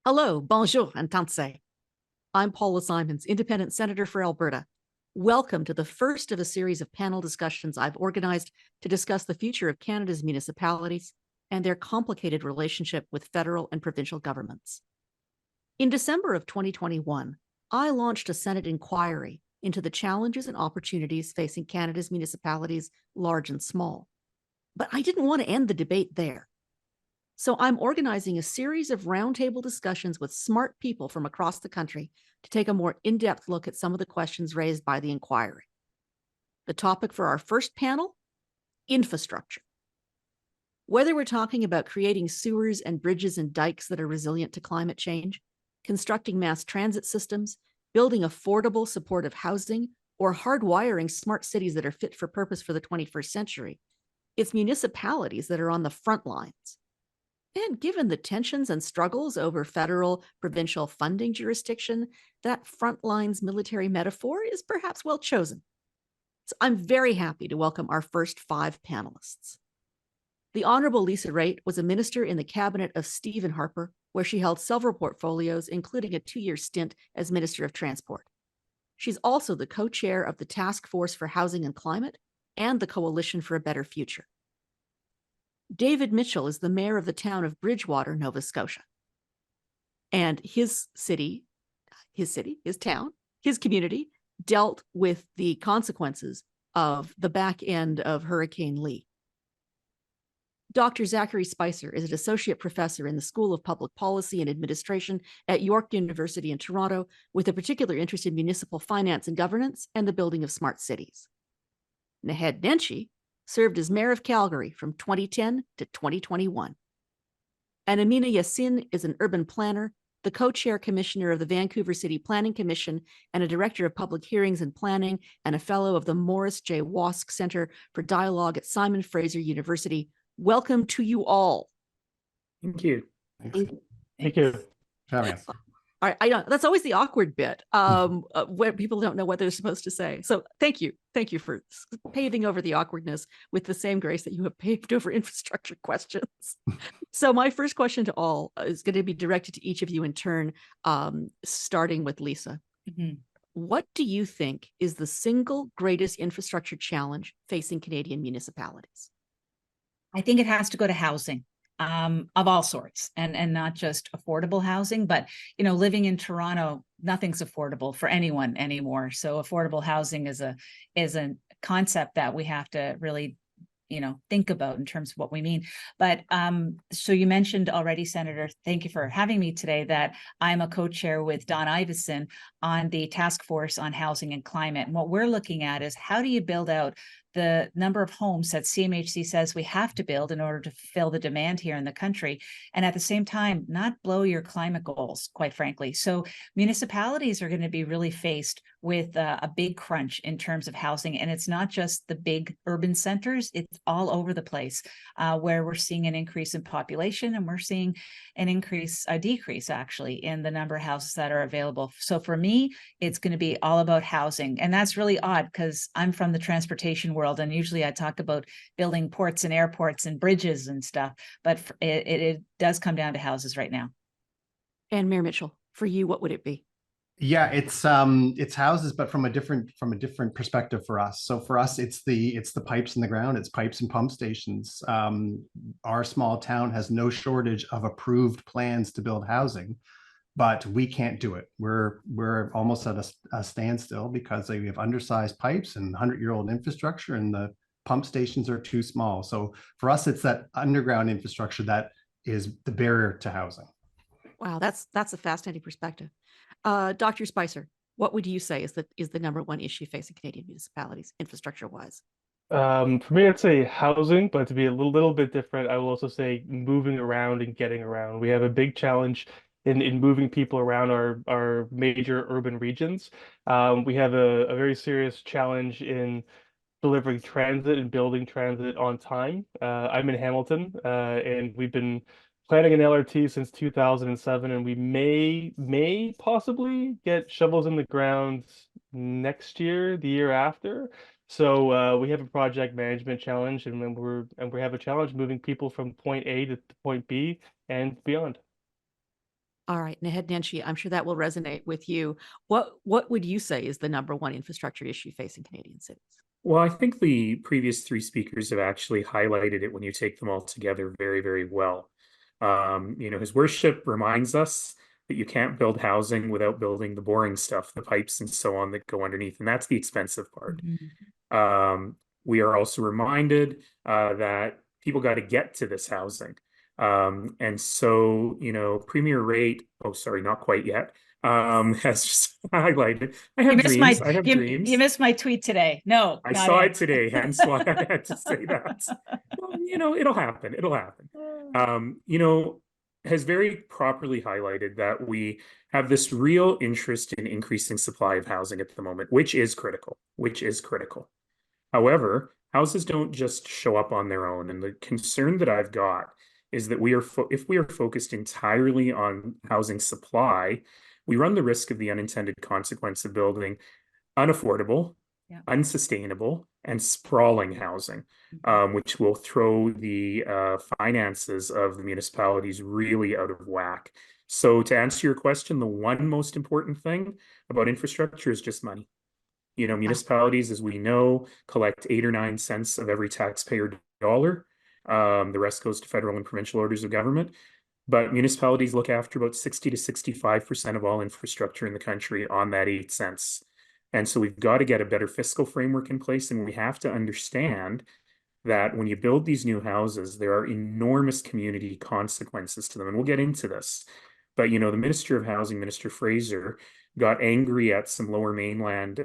Hello, bonjour, and tanse. I'm Paula Simons, Independent Senator for Alberta. Welcome to the first of a series of panel discussions I've organized to discuss the future of Canada's municipalities and their complicated relationship with federal and provincial governments. In December of 2021, I launched a Senate inquiry into the challenges and opportunities facing Canada's municipalities, large and small. But I didn't want to end the debate there. So I'm organizing a series of roundtable discussions with smart people from across the country to take a more in-depth look at some of the questions raised by the inquiry. The topic for our first panel, infrastructure. Whether we're talking about creating sewers and bridges and dikes that are resilient to climate change, constructing mass transit systems, building affordable, supportive housing, or hardwiring smart cities that are fit for purpose for the 21st century, it's municipalities that are on the front lines. And given the tensions and struggles over federal provincial funding jurisdiction, that frontlines military metaphor is perhaps well chosen. So I'm very happy to welcome our first 5 panelists. The Honorable Lisa Raitt was a minister in the cabinet of Stephen Harper, where she held several portfolios, including a 2-year stint as Minister of Transport. She's also the co-chair of the Task Force for Housing and Climate and the Coalition for a Better Future. David Mitchell is the mayor of the town of Bridgewater, Nova Scotia. And his town, his community dealt with the consequences of the back end of Hurricane Lee. Dr. Zac Spicer is an associate professor in the School of Public Policy and Administration at York University in Toronto, with a particular interest in municipal finance and governance and the building of smart cities. Naheed Nenshi served as mayor of Calgary from 2010 to 2021. And Amina Yasin is an urban planner, the co-chair commissioner of the Vancouver City Planning Commission, and a director of public hearings and planning, and a fellow of the Morris J. Wask Center for Dialogue at Simon Fraser University. Welcome to you all. Thank you. Thank you for having us. All right, I know that's always the awkward bit where people don't know what they're supposed to say. So thank you for paving over the awkwardness with the same grace that you have paved over infrastructure questions. So my first question to all is going to be directed to each of you in turn, starting with Lisa. Mm-hmm. What do you think is the single greatest infrastructure challenge facing Canadian municipalities? I think it has to go to housing. Of all sorts, and not just affordable housing, but living in Toronto, nothing's affordable for anyone anymore. So affordable housing is a concept that we have to really think about in terms of what we mean. But so you mentioned already, Senator, thank you for having me today, that I'm a co-chair with Don Iveson on the Task Force on Housing and Climate. And what we're looking at is, how do you build out the number of homes that CMHC says we have to build in order to fill the demand here in the country, and at the same time not blow your climate goals, quite frankly. So municipalities are going to be really faced with a big crunch in terms of housing, and it's not just the big urban centers, it's all over the place, where we're seeing an increase in population, and we're seeing a decrease actually in the number of houses that are available. So for me, it's going to be all about housing, and that's really odd because I'm from the transportation world, and usually I talk about building ports and airports and bridges and stuff, but it does come down to houses right now. And Mayor Mitchell, for you, what would it be? Yeah, it's houses, but from a different perspective for us. So for us, it's the pipes in the ground, it's pipes and pump stations. Our small town has no shortage of approved plans to build housing, but we can't do it. We're almost at a standstill because we have undersized pipes and 100-year-old infrastructure, and the pump stations are too small. So for us, it's that underground infrastructure that is the barrier to housing. Wow, that's a fascinating perspective. Dr. Spicer, what would you say is the number one issue facing Canadian municipalities, infrastructure-wise? For me, I'd say housing, but to be a little bit different, I will also say moving around and getting around. We have a big challenge in moving people around our major urban regions. We have a very serious challenge in delivering transit and building transit on time. I'm in Hamilton, and we've been planning an LRT since 2007, and we may possibly get shovels in the ground next year, the year after. So we have a project management challenge, and we have a challenge moving people from point A to point B and beyond. All right, Naheed Nenshi, I'm sure that will resonate with you. What would you say is the number one infrastructure issue facing Canadian cities? Well, I think the previous three speakers have actually highlighted it when you take them all together very, very well. His worship reminds us that you can't build housing without building the boring stuff, the pipes and so on that go underneath, and that's the expensive part. We are also reminded that people got to get to this housing. And so, Premier Raitt, oh, sorry, not quite yet, has just highlited. I have dreams. I have dreams. You missed my tweet today. No, I saw it today, hence why I had to say that. Well, it'll happen. It'll happen. Has very properly highlighted that we have this real interest in increasing supply of housing at the moment, which is critical. However, houses don't just show up on their own, and the concern that I've got is that if we are focused entirely on housing supply, we run the risk of the unintended consequence of building unaffordable, unsustainable, and sprawling housing, which will throw the finances of the municipalities really out of whack. So to answer your question, the one most important thing about infrastructure is just money. Municipalities, as we know, collect 8 or 9 cents of every taxpayer dollar. The rest goes to federal and provincial orders of government. But municipalities look after about 60 to 65% of all infrastructure in the country on that 8 cents. And so we've got to get a better fiscal framework in place, and we have to understand that when you build these new houses, there are enormous community consequences to them. And we'll get into this. But, the Minister of Housing, Minister Fraser, got angry at some lower mainland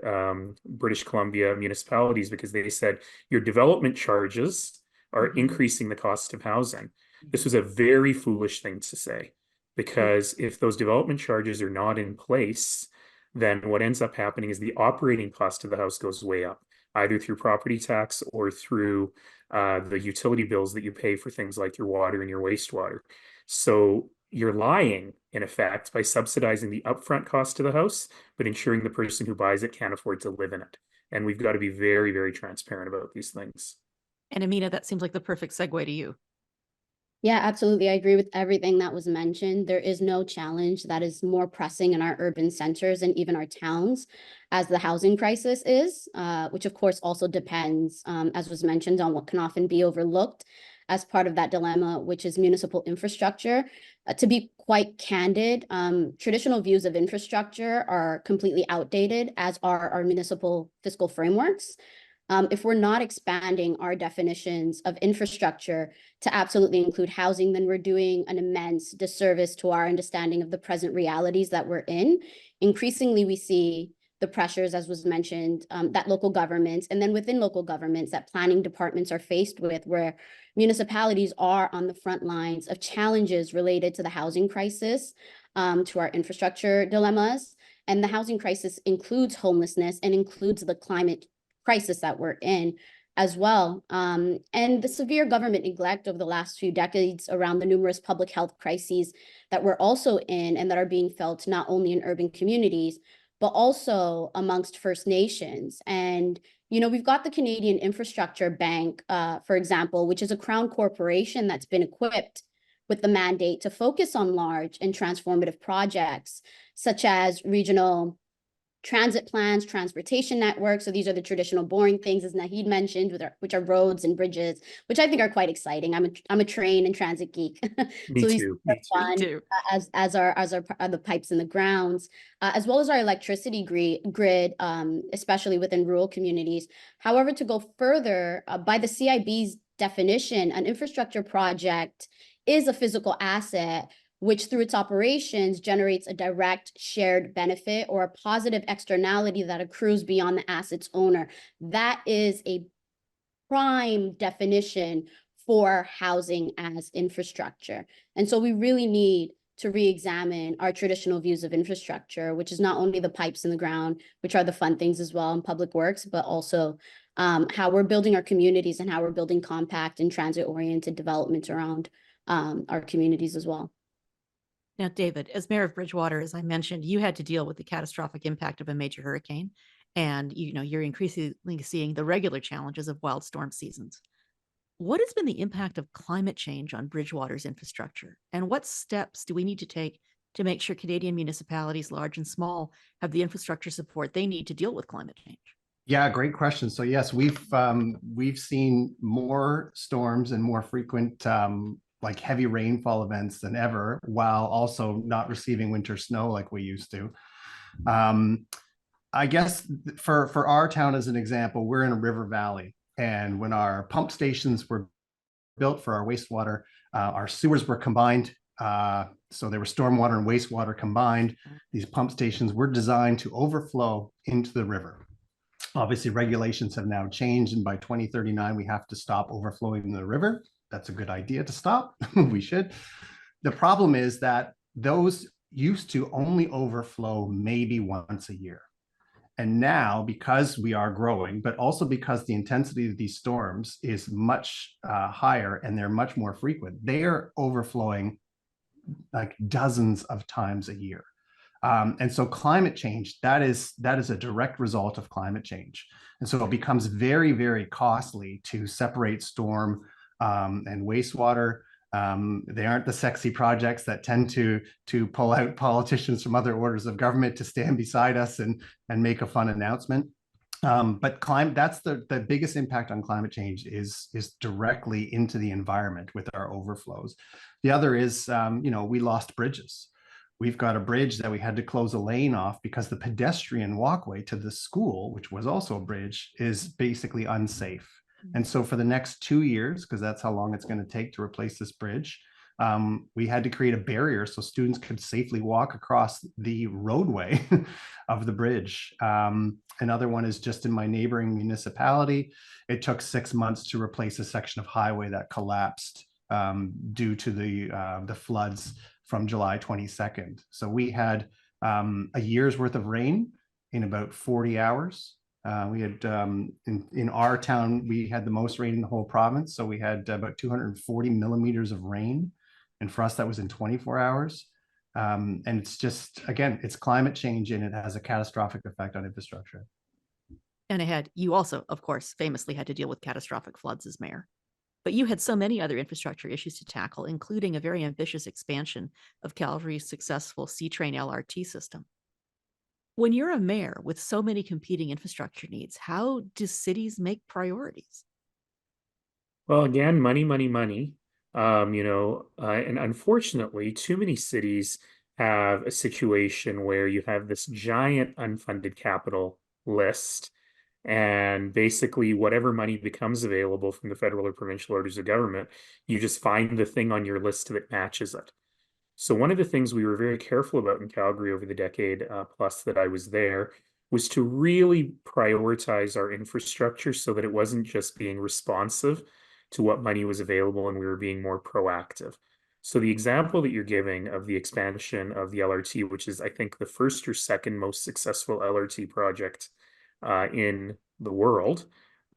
British Columbia municipalities because they said your development charges are increasing the cost of housing. This was a very foolish thing to say, because if those development charges are not in place, then what ends up happening is the operating cost of the house goes way up, either through property tax or through the utility bills that you pay for things like your water and your wastewater. So you're lying, in effect, by subsidizing the upfront cost of the house, but ensuring the person who buys it can't afford to live in it. And we've got to be very, very transparent about these things. And Amina, that seems like the perfect segue to you. Yeah, absolutely. I agree with everything that was mentioned. There is no challenge that is more pressing in our urban centers and even our towns as the housing crisis is, which of course also depends, as was mentioned, on what can often be overlooked as part of that dilemma, which is municipal infrastructure. To be quite candid, traditional views of infrastructure are completely outdated, as are our municipal fiscal frameworks. If we're not expanding our definitions of infrastructure to absolutely include housing, then we're doing an immense disservice to our understanding of the present realities that we're in. Increasingly, we see the pressures, as was mentioned, that local governments, and then within local governments, that planning departments are faced with, where municipalities are on the front lines of challenges related to the housing crisis, to our infrastructure dilemmas. And the housing crisis includes homelessness and includes the climate crisis that we're in as well. And the severe government neglect over the last few decades around the numerous public health crises that we're also in and that are being felt not only in urban communities, but also amongst First Nations. And, we've got the Canadian Infrastructure Bank, for example, which is a Crown corporation that's been equipped with the mandate to focus on large and transformative projects, such as regional transit plans, transportation networks. So these are the traditional boring things, as Naheed mentioned, which are roads and bridges, which I think are quite exciting. I'm a train and transit geek. Me so too. Me too. As are the pipes in the grounds, as well as our electricity grid, especially within rural communities. However, to go further, by the CIB's definition, an infrastructure project is a physical asset which through its operations generates a direct shared benefit or a positive externality that accrues beyond the asset's owner. That is a prime definition for housing as infrastructure. And so we really need to re-examine our traditional views of infrastructure, which is not only the pipes in the ground, which are the fun things as well in public works, but also how we're building our communities and how we're building compact and transit-oriented development around our communities as well. Now, David, as mayor of Bridgewater, as I mentioned, you had to deal with the catastrophic impact of a major hurricane, and you're increasingly seeing the regular challenges of wild storm seasons. What has been the impact of climate change on Bridgewater's infrastructure, and what steps do we need to take to make sure Canadian municipalities, large and small, have the infrastructure support they need to deal with climate change? Yeah, great question. So yes, we've seen more storms and more frequent like heavy rainfall events than ever, while also not receiving winter snow like we used to. I guess for our town, as an example, we're in a river valley, and when our pump stations were built for our wastewater, our sewers were combined. So there were stormwater and wastewater combined. These pump stations were designed to overflow into the river. Obviously, regulations have now changed, and by 2039, we have to stop overflowing in the river. That's a good idea to stop. We should. The problem is that those used to only overflow maybe once a year. And now, because we are growing, but also because the intensity of these storms is much higher and they're much more frequent, they are overflowing like dozens of times a year. And so climate change, that is a direct result of climate change. And so it becomes very, very costly to separate storm and wastewater. They aren't the sexy projects that tend to pull out politicians from other orders of government to stand beside us and make a fun announcement. But that's the biggest impact on climate change is directly into the environment with our overflows. The other is, we lost bridges. We've got a bridge that we had to close a lane off because the pedestrian walkway to the school, which was also a bridge, is basically unsafe. And so for the next 2 years, because that's how long it's going to take to replace this bridge, we had to create a barrier so students could safely walk across the roadway of the bridge. Another one is just in my neighboring municipality. It took 6 months to replace a section of highway that collapsed due to the floods from July 22nd. So we had a year's worth of rain in about 40 hours. We had in our town, we had the most rain in the whole province. So we had about 240 millimeters of rain. And for us, that was in 24 hours. And it's just, again, it's climate change, and it has a catastrophic effect on infrastructure. And ahead, you also, of course, famously had to deal with catastrophic floods as mayor. But you had so many other infrastructure issues to tackle, including a very ambitious expansion of Calgary's successful C-Train LRT system. When you're a mayor with so many competing infrastructure needs, how do cities make priorities? Well, again, money, money, money. And unfortunately, too many cities have a situation where you have this giant unfunded capital list, and basically whatever money becomes available from the federal or provincial orders of government, you just find the thing on your list that matches it. So one of the things we were very careful about in Calgary over the decade plus that I was there was to really prioritize our infrastructure so that it wasn't just being responsive to what money was available, and we were being more proactive. So the example that you're giving of the expansion of the LRT, which is, I think, the first or second most successful LRT project in the world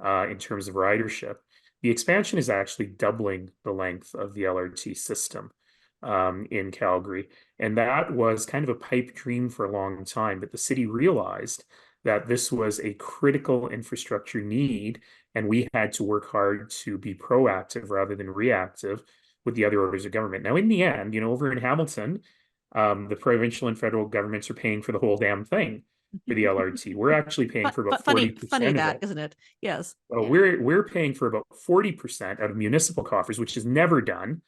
in terms of ridership, the expansion is actually doubling the length of the LRT system in Calgary. And that was kind of a pipe dream for a long time, but the city realized that this was a critical infrastructure need, and we had to work hard to be proactive rather than reactive with the other orders of government. Now, in the end, over in Hamilton, the provincial and federal governments are paying for the whole damn thing for the LRT. We're actually paying for about 40% funny of that, it. isn't it? Yes. Well, we're paying for about 40% out of municipal coffers, which is never done,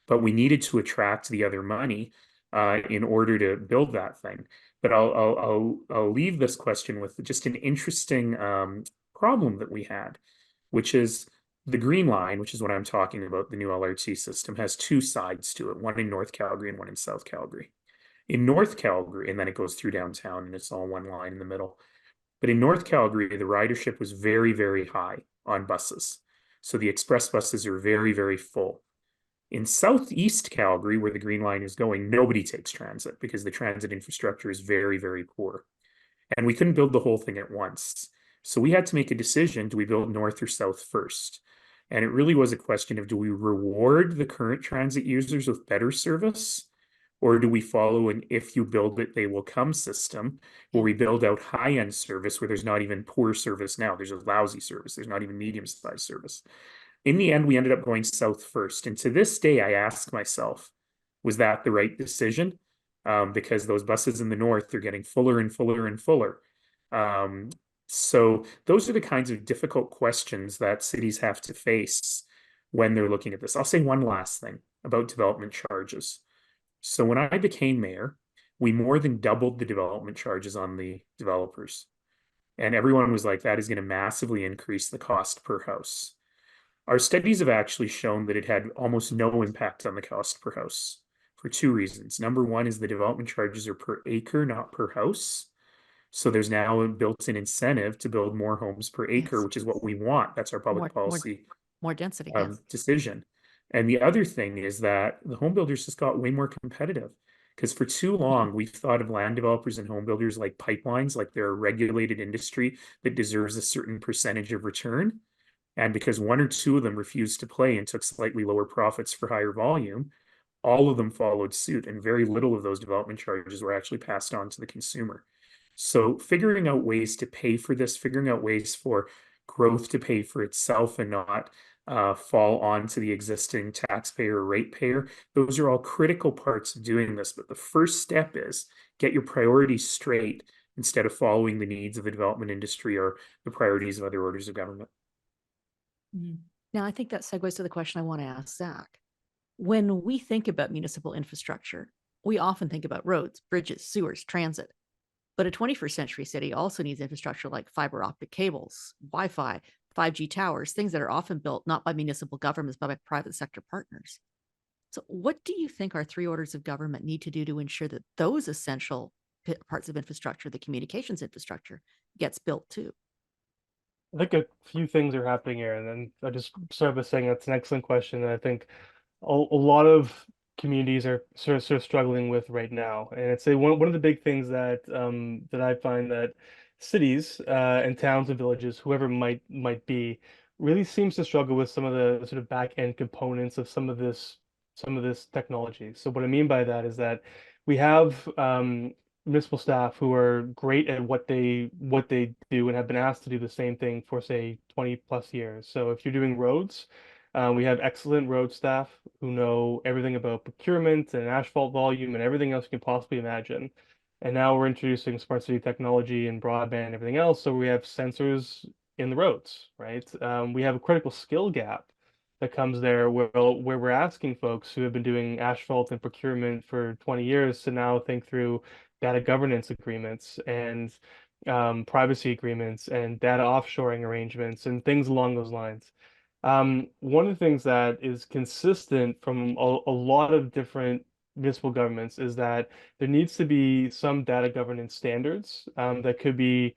but we needed to attract the other money in order to build that thing. But I'll leave this question with just an interesting problem that we had, which is the Green Line, which is what I'm talking about, the new LRT system, has two sides to it, one in North Calgary and one in South Calgary. In North Calgary, and then it goes through downtown and it's all one line in the middle. But in North Calgary, the ridership was very, very high on buses. So the express buses are very, very full. In Southeast Calgary, where the Green Line is going, nobody takes transit because the transit infrastructure is very, very poor. And we couldn't build the whole thing at once. So we had to make a decision, do we build north or south first? And it really was a question of, do we reward the current transit users with better service? Or do we follow an if you build it, they will come system where we build out high-end service where there's not even poor service now. There's a lousy service. There's not even medium-sized service. In the end, we ended up going south first. And to this day, I ask myself, was that the right decision? because those buses in the north are getting fuller and fuller and fuller. So those are the kinds of difficult questions that cities have to face when they're looking at this. I'll say one last thing about development charges. So when I became mayor, we more than doubled the development charges on the developers. And everyone was like, that is going to massively increase the cost per house. Our studies have actually shown that it had almost no impact on the cost per house for two reasons. Number one is the development charges are per acre, not per house. So there's now a built-in incentive to build more homes per acre, Yes. which is what we want. That's our public policy more density. Yes. decision. And the other thing is that the home builders just got way more competitive, because for too long we've thought of land developers and home builders like pipelines, like they're a regulated industry that deserves a certain percentage of return. And because one or two of them refused to play and took slightly lower profits for higher volume, all of them followed suit, and very little of those development charges were actually passed on to the consumer. So figuring out ways to pay for this, figuring out ways for growth to pay for itself and not fall onto the existing taxpayer or ratepayer, those are all critical parts of doing this. But the first step is get your priorities straight instead of following the needs of the development industry or the priorities of other orders of government. Now, I think that segues to the question I want to ask Zac. When we think about municipal infrastructure, we often think about roads, bridges, sewers, transit. But a 21st century city also needs infrastructure like fiber optic cables, Wi-Fi, 5G towers, things that are often built not by municipal governments, but by private sector partners. So what do you think our three orders of government need to do to ensure that those essential parts of infrastructure, the communications infrastructure, gets built too? I think a few things are happening here, and then I just start by saying that's an excellent question. And I think a lot of communities are sort of struggling with right now. And I'd say one of the big things that that I find that cities and towns and villages, whoever might be, really seems to struggle with some of the sort of back end components of some of this technology. So what I mean by that is that we have municipal staff who are great at what they do and have been asked to do the same thing for say 20 plus years. So if you're doing roads, we have excellent road staff who know everything about procurement and asphalt volume and everything else you can possibly imagine. And now we're introducing smart city technology and broadband and everything else. So we have sensors in the roads, right? We have a critical skill gap that comes there where we're asking folks who have been doing asphalt and procurement for 20 years to now think through data governance agreements and privacy agreements and data offshoring arrangements and things along those lines. One of the things that is consistent from a lot of different municipal governments is that there needs to be some data governance standards that could be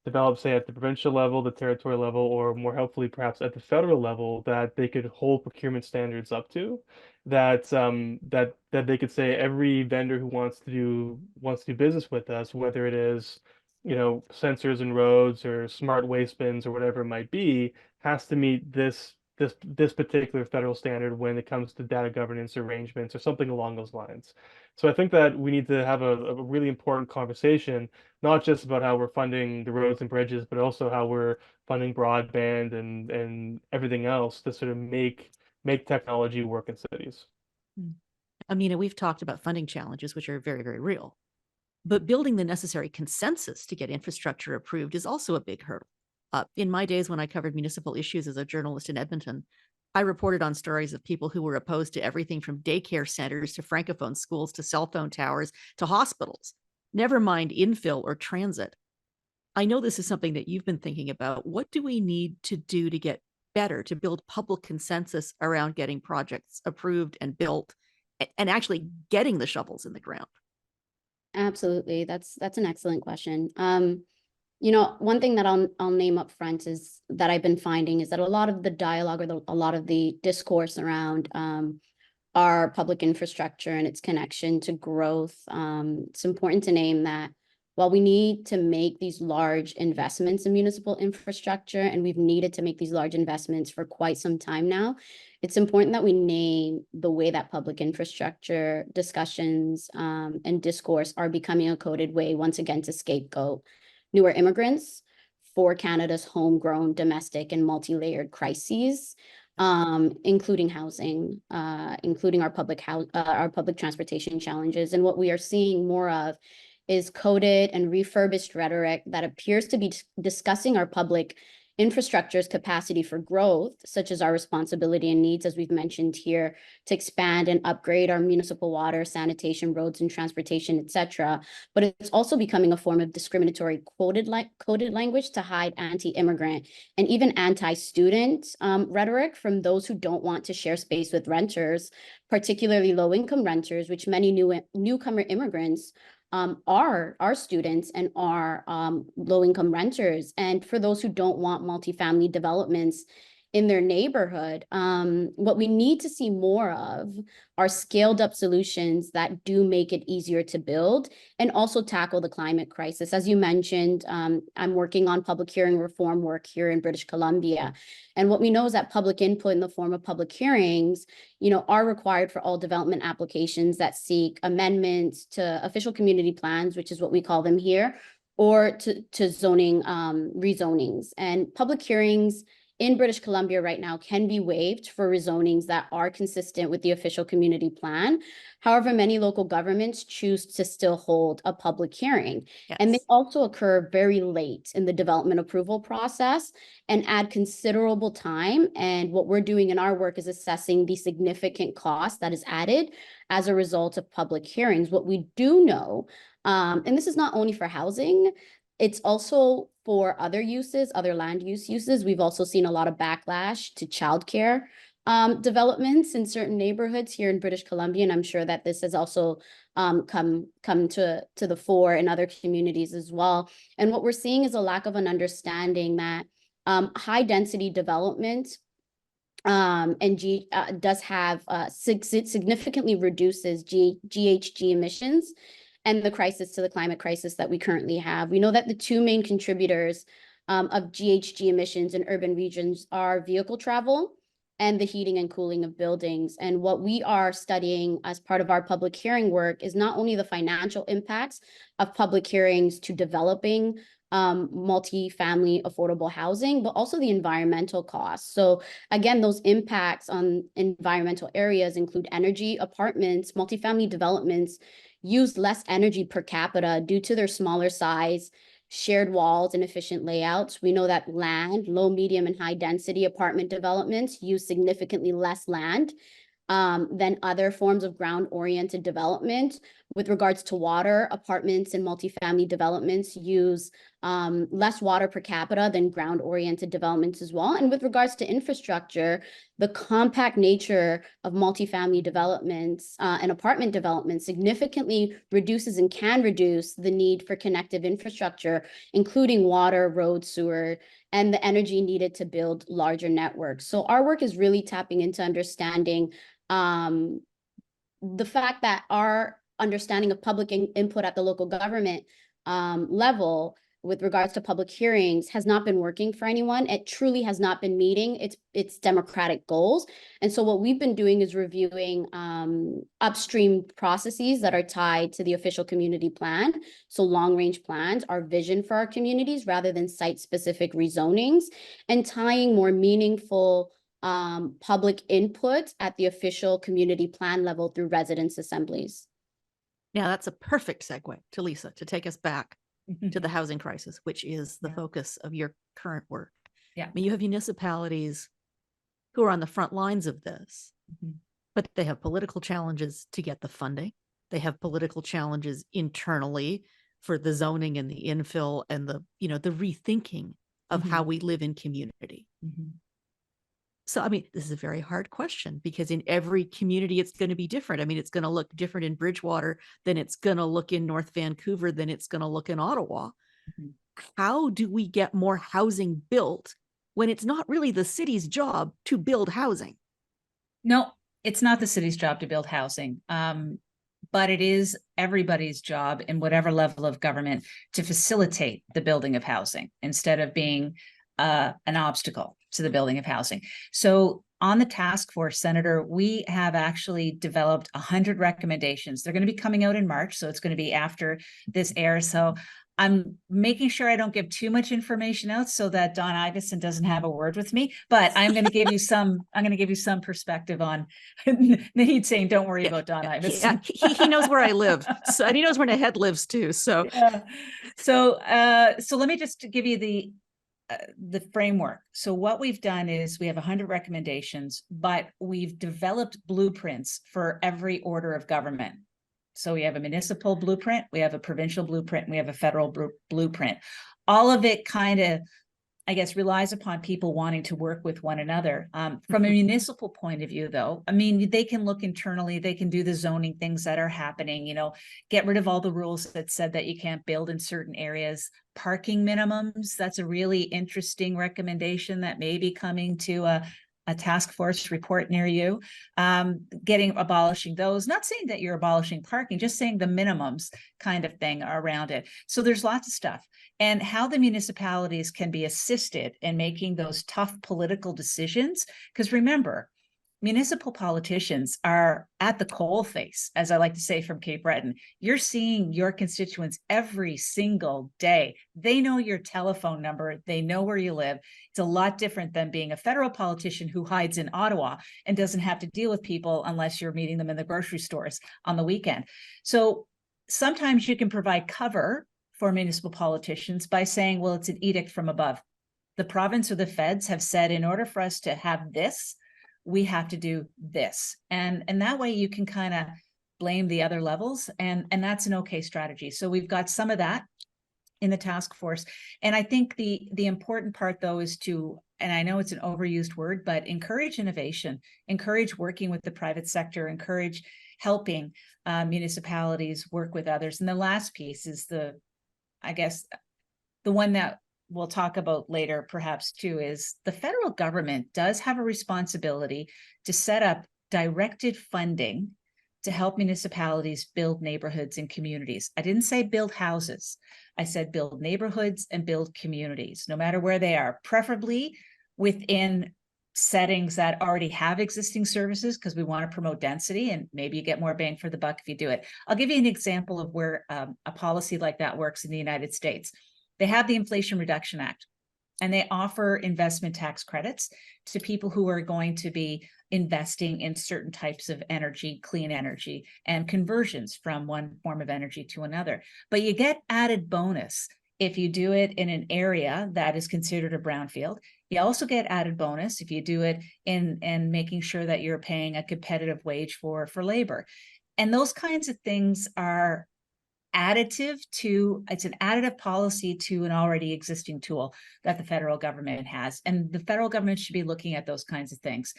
developed, say, at the provincial level, the territorial level, or more helpfully, perhaps at the federal level, that they could hold procurement standards up to. That that they could say every vendor who wants to do business with us, whether it is, sensors in roads or smart waste bins or whatever it might be, has to meet this particular federal standard when it comes to data governance arrangements or something along those lines. So I think that we need to have a really important conversation, not just about how we're funding the roads and bridges, but also how we're funding broadband and everything else to sort of make technology work in cities. Amina, we've talked about funding challenges, which are very, very real. But building the necessary consensus to get infrastructure approved is also a big hurdle. In my days when I covered municipal issues as a journalist in Edmonton, I reported on stories of people who were opposed to everything from daycare centers to francophone schools to cell phone towers to hospitals, never mind infill or transit. I know this is something that you've been thinking about. What do we need to do to get better, to build public consensus around getting projects approved and built and actually getting the shovels in the ground? Absolutely. That's an excellent question. One thing that I'll name up front is that I've been finding is that a lot of the dialogue or a lot of the discourse around our public infrastructure and its connection to growth. It's important to name that while we need to make these large investments in municipal infrastructure, and we've needed to make these large investments for quite some time now, it's important that we name the way that public infrastructure discussions and discourse are becoming a coded way, once again, to scapegoat newer immigrants for Canada's homegrown, domestic, and multi-layered crises. including housing, including our public transportation challenges. And what we are seeing more of is coded and refurbished rhetoric that appears to be discussing our public infrastructure's capacity for growth, such as our responsibility and needs, as we've mentioned here, to expand and upgrade our municipal water, sanitation, roads, and transportation, etc. But it's also becoming a form of discriminatory coded language to hide anti-immigrant and even anti-student rhetoric from those who don't want to share space with renters, particularly low-income renters, which many newcomer immigrants are students and are low-income renters. And for those who don't want multifamily developments in their neighborhood, what we need to see more of are scaled up solutions that do make it easier to build and also tackle the climate crisis. As you mentioned, I'm working on public hearing reform work here in British Columbia. And what we know is that public input in the form of public hearings, are required for all development applications that seek amendments to official community plans, which is what we call them here, or to zoning rezonings. And public hearings in British Columbia right now can be waived for rezonings that are consistent with the official community plan. However, many local governments choose to still hold a public hearing. Yes. And they also occur very late in the development approval process and add considerable time. And what we're doing in our work is assessing the significant cost that is added as a result of public hearings. What we do know, and this is not only for housing, it's also for other uses, other land use uses. We've also seen a lot of backlash to childcare developments in certain neighborhoods here in British Columbia, and I'm sure that this has also come to the fore in other communities as well. And what we're seeing is a lack of an understanding that high density development does have significantly reduces GHG emissions and the crisis to the climate crisis that we currently have. We know that the two main contributors of GHG emissions in urban regions are vehicle travel and the heating and cooling of buildings. And what we are studying as part of our public hearing work is not only the financial impacts of public hearings to developing multi-family affordable housing, but also the environmental costs. So again, those impacts on environmental areas include energy. Apartments, multi-family developments use less energy per capita due to their smaller size, shared walls, and efficient layouts. We know that low, medium, and high density apartment developments use significantly less land than other forms of ground-oriented development. With regards to water, apartments and multifamily developments use less water per capita than ground-oriented developments as well. And with regards to infrastructure, the compact nature of multifamily developments and apartment developments significantly reduces and can reduce the need for connective infrastructure, including water, road, sewer, and the energy needed to build larger networks. So our work is really tapping into understanding the fact that our understanding of public input at the local government level with regards to public hearings has not been working for anyone. It truly has not been meeting its democratic goals. And so what we've been doing is reviewing upstream processes that are tied to the official community plan. So long-range plans, our vision for our communities, rather than site-specific rezonings, and tying more meaningful public input at the official community plan level through residence assemblies. Now that's a perfect segue to Lisa to take us back to the housing crisis, which is the Yeah. focus of your current work. Yeah. I mean, you have municipalities who are on the front lines of this, but they have political challenges to get the funding. They have political challenges internally for the zoning and the infill and the rethinking of how we live in community. So, I mean, this is a very hard question because in every community, it's going to be different. I mean, it's going to look different in Bridgewater than it's going to look in North Vancouver than it's going to look in Ottawa. How do we get more housing built when it's not really the city's job to build housing? No, it's not the city's job to build housing. But it is everybody's job in whatever level of government to facilitate the building of housing instead of being an obstacle to the building of housing. So on the task force, Senator, we have actually developed 100 recommendations. They're going to be coming out in March, so it's going to be after this airs. So I'm making sure I don't give too much information out so that Don Iveson doesn't have a word with me, but I'm going to give you some perspective on Naheed saying, don't worry about Don Iveson. He knows where I live. So, and he knows where Naheed lives too. So, yeah. So let me just give you the framework. So what we've done is we have 100 recommendations, but we've developed blueprints for every order of government. So we have a municipal blueprint, we have a provincial blueprint, and we have a federal blueprint. All of it kind of, I guess, relies upon people wanting to work with one another. From a municipal point of view, though, I mean, they can look internally, they can do the zoning things that are happening, you know, get rid of all the rules that said that you can't build in certain areas. Parking minimums, that's a really interesting recommendation that may be coming to a task force report near you. Abolishing those, not saying that you're abolishing parking, just saying the minimums kind of thing around it. So there's lots of stuff. And how the municipalities can be assisted in making those tough political decisions. Because remember, municipal politicians are at the coalface, as I like to say from Cape Breton. You're seeing your constituents every single day. They know your telephone number. They know where you live. It's a lot different than being a federal politician who hides in Ottawa and doesn't have to deal with people unless you're meeting them in the grocery stores on the weekend. So sometimes you can provide cover for municipal politicians by saying, well, it's an edict from above. The province or the feds have said, in order for us to have this, we have to do this. And that way you can kind of blame the other levels. And that's an okay strategy. So we've got some of that in the task force. And I think the important part, though, is to, and I know it's an overused word, but encourage innovation, encourage working with the private sector, encourage helping municipalities work with others. And the last piece is I guess, the one that we'll talk about later perhaps too, is the federal government does have a responsibility to set up directed funding to help municipalities build neighborhoods and communities. I didn't say build houses. I said build neighborhoods and build communities, no matter where they are, preferably within settings that already have existing services, because we want to promote density, and maybe you get more bang for the buck if you do it. I'll give you an example of where a policy like that works in the United States. They have the Inflation Reduction Act, and they offer investment tax credits to people who are going to be investing in certain types of energy, clean energy, and conversions from one form of energy to another. But you get added bonus if you do it in an area that is considered a brownfield. You also get added bonus if you do it in making sure that you're paying a competitive wage for labor. And those kinds of things are additive to, it's an additive policy to an already existing tool that the federal government has. And the federal government should be looking at those kinds of things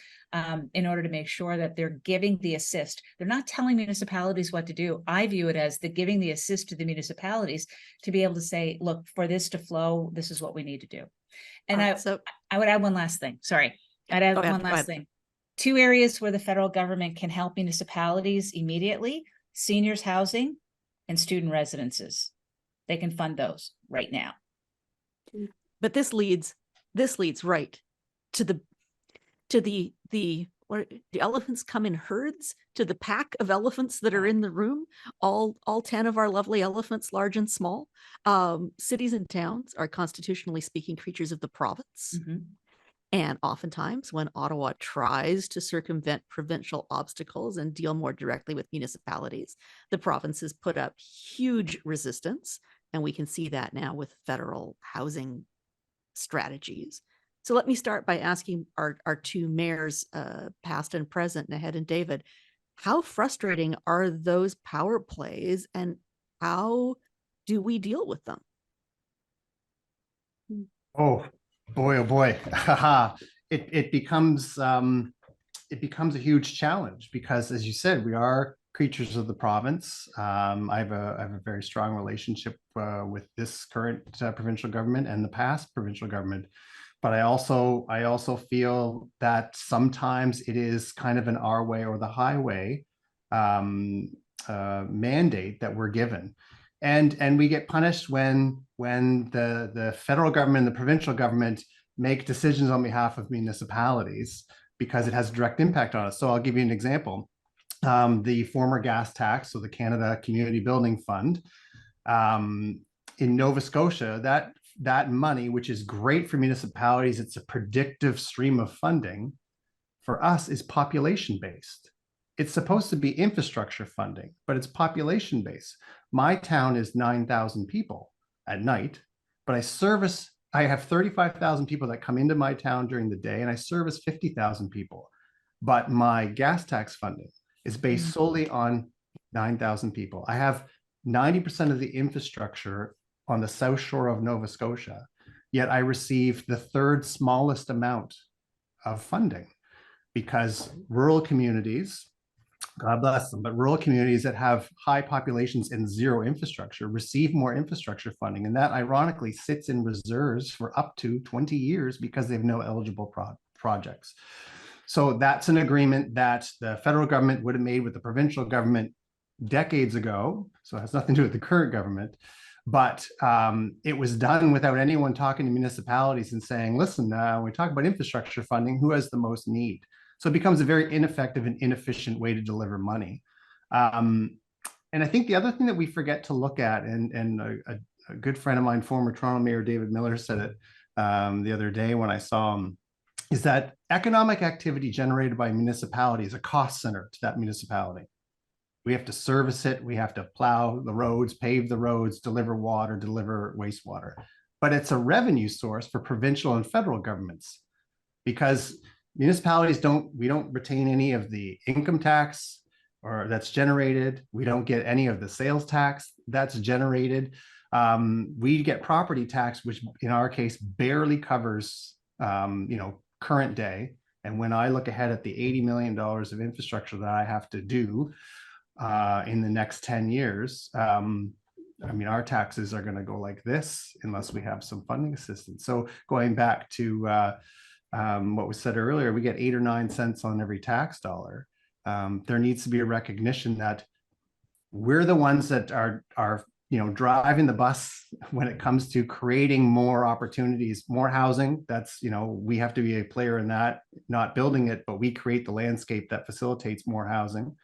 in order to make sure that they're giving the assist. They're not telling municipalities what to do. I view it as the giving the assist to the municipalities to be able to say, look, for this to flow, this is what we need to do. And I would add one last thing. Sorry. I'd add one last thing. Two areas where the federal government can help municipalities immediately: seniors housing and student residences. They can fund those right now. But this leads right to the elephants come in herds, to the pack of elephants that are in the room, all 10 of our lovely elephants, large and small. Cities and towns are, constitutionally speaking, creatures of the province. Mm-hmm. And oftentimes when Ottawa tries to circumvent provincial obstacles and deal more directly with municipalities, the provinces put up huge resistance. And we can see that now with federal housing strategies. So let me start by asking our two mayors, past and present, Naheed and David, how frustrating are those power plays and how do we deal with them? Oh boy. It becomes a huge challenge because, as you said, we are creatures of the province. I have a very strong relationship with this current provincial government and the past provincial government. But I also feel that sometimes it is kind of an our way or the highway mandate that we're given. And we get punished when the federal government and the provincial government make decisions on behalf of municipalities because it has a direct impact on us. So I'll give you an example. The former gas tax, so the Canada Community Building Fund, in Nova Scotia, that money, which is great for municipalities, it's a predictive stream of funding, for us is population based. It's supposed to be infrastructure funding, but it's population based. My town is 9,000 people at night, but I have 35,000 people that come into my town during the day, and I service 50,000 people. But my gas tax funding is based solely on 9,000 people. I have 90% of the infrastructure on the south shore of Nova Scotia, yet I receive the third smallest amount of funding, because rural communities, God bless them, but rural communities that have high populations and zero infrastructure receive more infrastructure funding. And that ironically sits in reserves for up to 20 years because they have no eligible projects. So that's an agreement that the federal government would have made with the provincial government decades ago. So it has nothing to do with the current government. But it was done without anyone talking to municipalities and saying, listen, when we talk about infrastructure funding, who has the most need? So it becomes a very ineffective and inefficient way to deliver money. And I think the other thing that we forget to look at, and a good friend of mine, former Toronto Mayor David Miller, said it the other day when I saw him, is that economic activity generated by municipality is a cost center to that municipality. We have to service it. We have to plow the roads, pave the roads, deliver water, deliver wastewater. But it's a revenue source for provincial and federal governments, because municipalities we don't retain any of the income tax or that's generated. We don't get any of the sales tax that's generated. We get property tax, which in our case barely covers, current day. And when I look ahead at the $80 million of infrastructure that I have to do in the next 10 years, our taxes are going to go like this unless we have some funding assistance. So going back to what was said earlier, we get 8 or 9 cents on every tax dollar. There needs to be a recognition that we're the ones that are driving the bus when it comes to creating more opportunities, more housing. That's, we have to be a player in that, not building it, but we create the landscape that facilitates more housing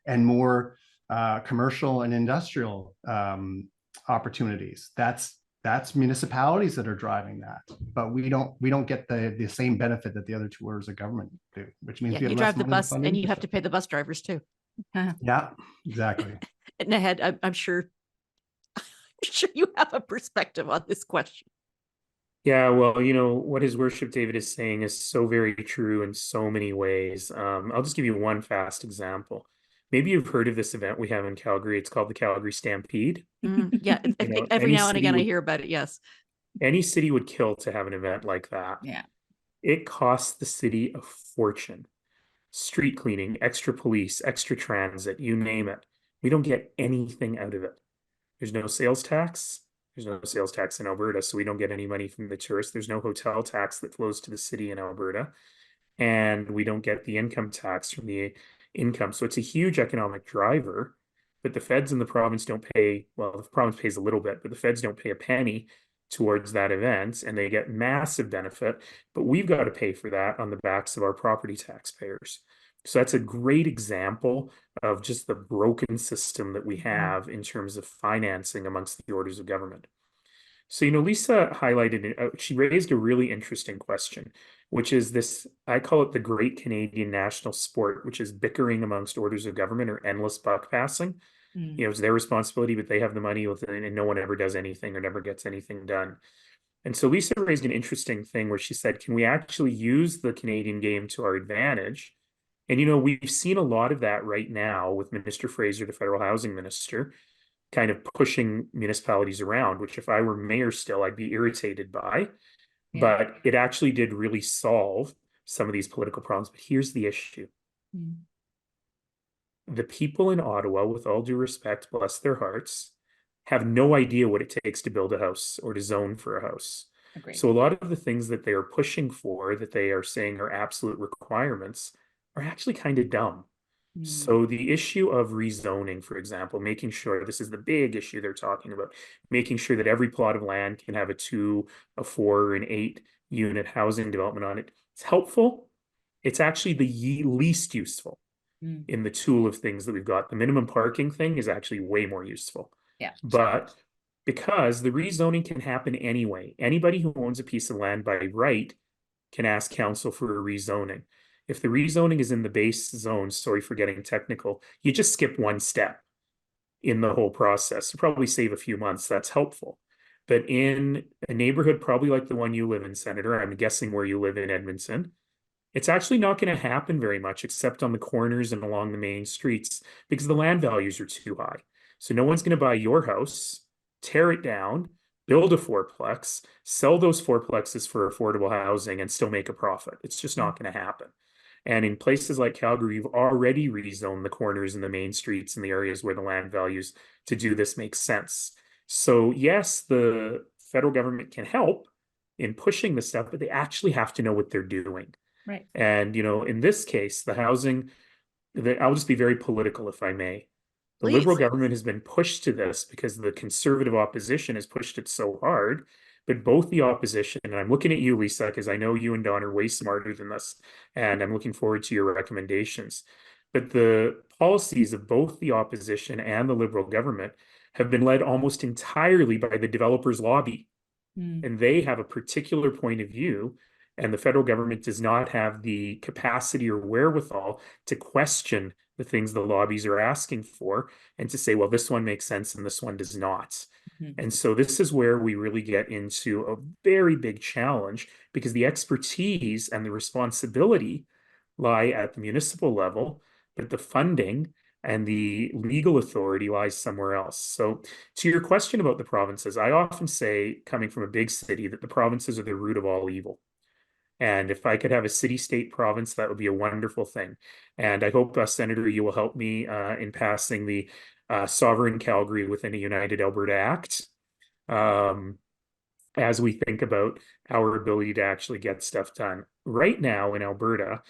and more commercial and industrial opportunities. That's municipalities that are driving that, but we don't get the same benefit that the other two orders of government do, which means you drive the bus and you have to pay the bus drivers too. Yeah, exactly. Naheed, I'm sure you have a perspective on this question. Yeah, well, what His Worship David is saying is so very true in so many ways. I'll just give you one fast example. Maybe you've heard of this event we have in Calgary. It's called the Calgary Stampede. Yeah, every now and again I hear about it, yes. Any city would kill to have an event like that. Yeah. It costs the city a fortune. Street cleaning, extra police, extra transit, you name it. We don't get anything out of it. There's no sales tax. There's no sales tax in Alberta, so we don't get any money from the tourists. There's no hotel tax that flows to the city in Alberta. And we don't get the income tax from the income. So it's a huge economic driver, but the feds in the province don't pay, well, the province pays a little bit, but the feds don't pay a penny towards that event, and they get massive benefit, but we've got to pay for that on the backs of our property taxpayers. So that's a great example of just the broken system that we have in terms of financing amongst the orders of government. So, Lisa highlighted, she raised a really interesting question, which is this, I call it the great Canadian national sport, which is bickering amongst orders of government or endless buck passing. It's their responsibility, but they have the money with it, and no one ever does anything or never gets anything done. And so Lisa raised an interesting thing where she said, can we actually use the Canadian game to our advantage? And, we've seen a lot of that right now with Minister Fraser, the federal housing minister, kind of pushing municipalities around, which if I were mayor still, I'd be irritated by. Yeah. But it actually did really solve some of these political problems. But here's the issue. The people in Ottawa, with all due respect, bless their hearts, have no idea what it takes to build a house or to zone for a house. Agreed. So a lot of the things that they are pushing for, that they are saying are absolute requirements, are actually kind of dumb. So the issue of rezoning, for example, making sure, this is the big issue they're talking about, making sure that every plot of land can have a 2, a 4, an 8 unit housing development on it. It's helpful, It's actually the least useful in the tool of things that we've got. The minimum parking thing is actually way more useful. Yeah. But because the rezoning can happen anyway, anybody who owns a piece of land by right can ask council for a rezoning. If the rezoning is in the base zone, sorry for getting technical, you just skip one step in the whole process. You probably save a few months. That's helpful. But in a neighborhood probably like the one you live in, Senator, I'm guessing where you live in Edmonton, it's actually not going to happen very much except on the corners and along the main streets because the land values are too high. So no one's going to buy your house, tear it down, build a fourplex, sell those fourplexes for affordable housing and still make a profit. It's just not going to happen. And in places like Calgary, you've already rezoned the corners and the main streets and the areas where the land values to do this makes sense. So yes, the federal government can help in pushing this stuff, but they actually have to know what they're doing. Right. And, in this case, the housing, I'll just be very political if I may. The Please. Liberal government has been pushed to this because the Conservative opposition has pushed it so hard. But both the opposition, and I'm looking at you, Lisa, because I know you and Don are way smarter than this, and I'm looking forward to your recommendations. But the policies of both the opposition and the Liberal government have been led almost entirely by the developers' lobby. And they have a particular point of view, and the federal government does not have the capacity or wherewithal to question the things the lobbies are asking for and to say, well, this one makes sense and this one does not. And so this is where we really get into a very big challenge because the expertise and the responsibility lie at the municipal level, but the funding and the legal authority lies somewhere else. So to your question about the provinces, I often say, coming from a big city, that the provinces are the root of all evil. And if I could have a city-state province, that would be a wonderful thing. And I hope, Senator, you will help me in passing the Sovereign Calgary within a United Alberta Act as we think about our ability to actually get stuff done. Right now in Alberta,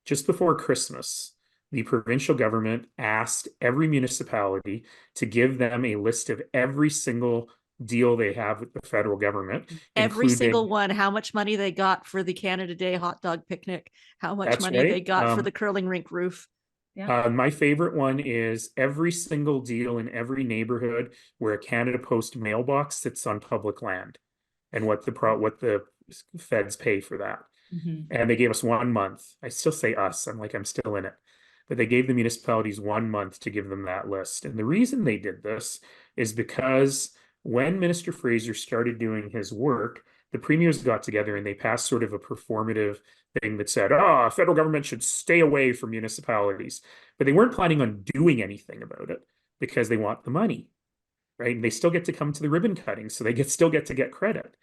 just before Christmas, the provincial government asked every municipality to give them a list of every single deal they have with the federal government. Every single one, how much money they got for the Canada Day hot dog picnic, how much That's money right. they got for the curling rink roof. My favorite one is every single deal in every neighborhood where a Canada Post mailbox sits on public land and what the feds pay for that. And they gave us 1 month. I still say us, I'm still in it. But they gave the municipalities 1 month to give them that list. And the reason they did this is because when Minister Fraser started doing his work, the premiers got together and they passed sort of a performative thing that said, federal government should stay away from municipalities. But they weren't planning on doing anything about it because they want the money, right? And they still get to come to the ribbon cutting, so they still get to get credit.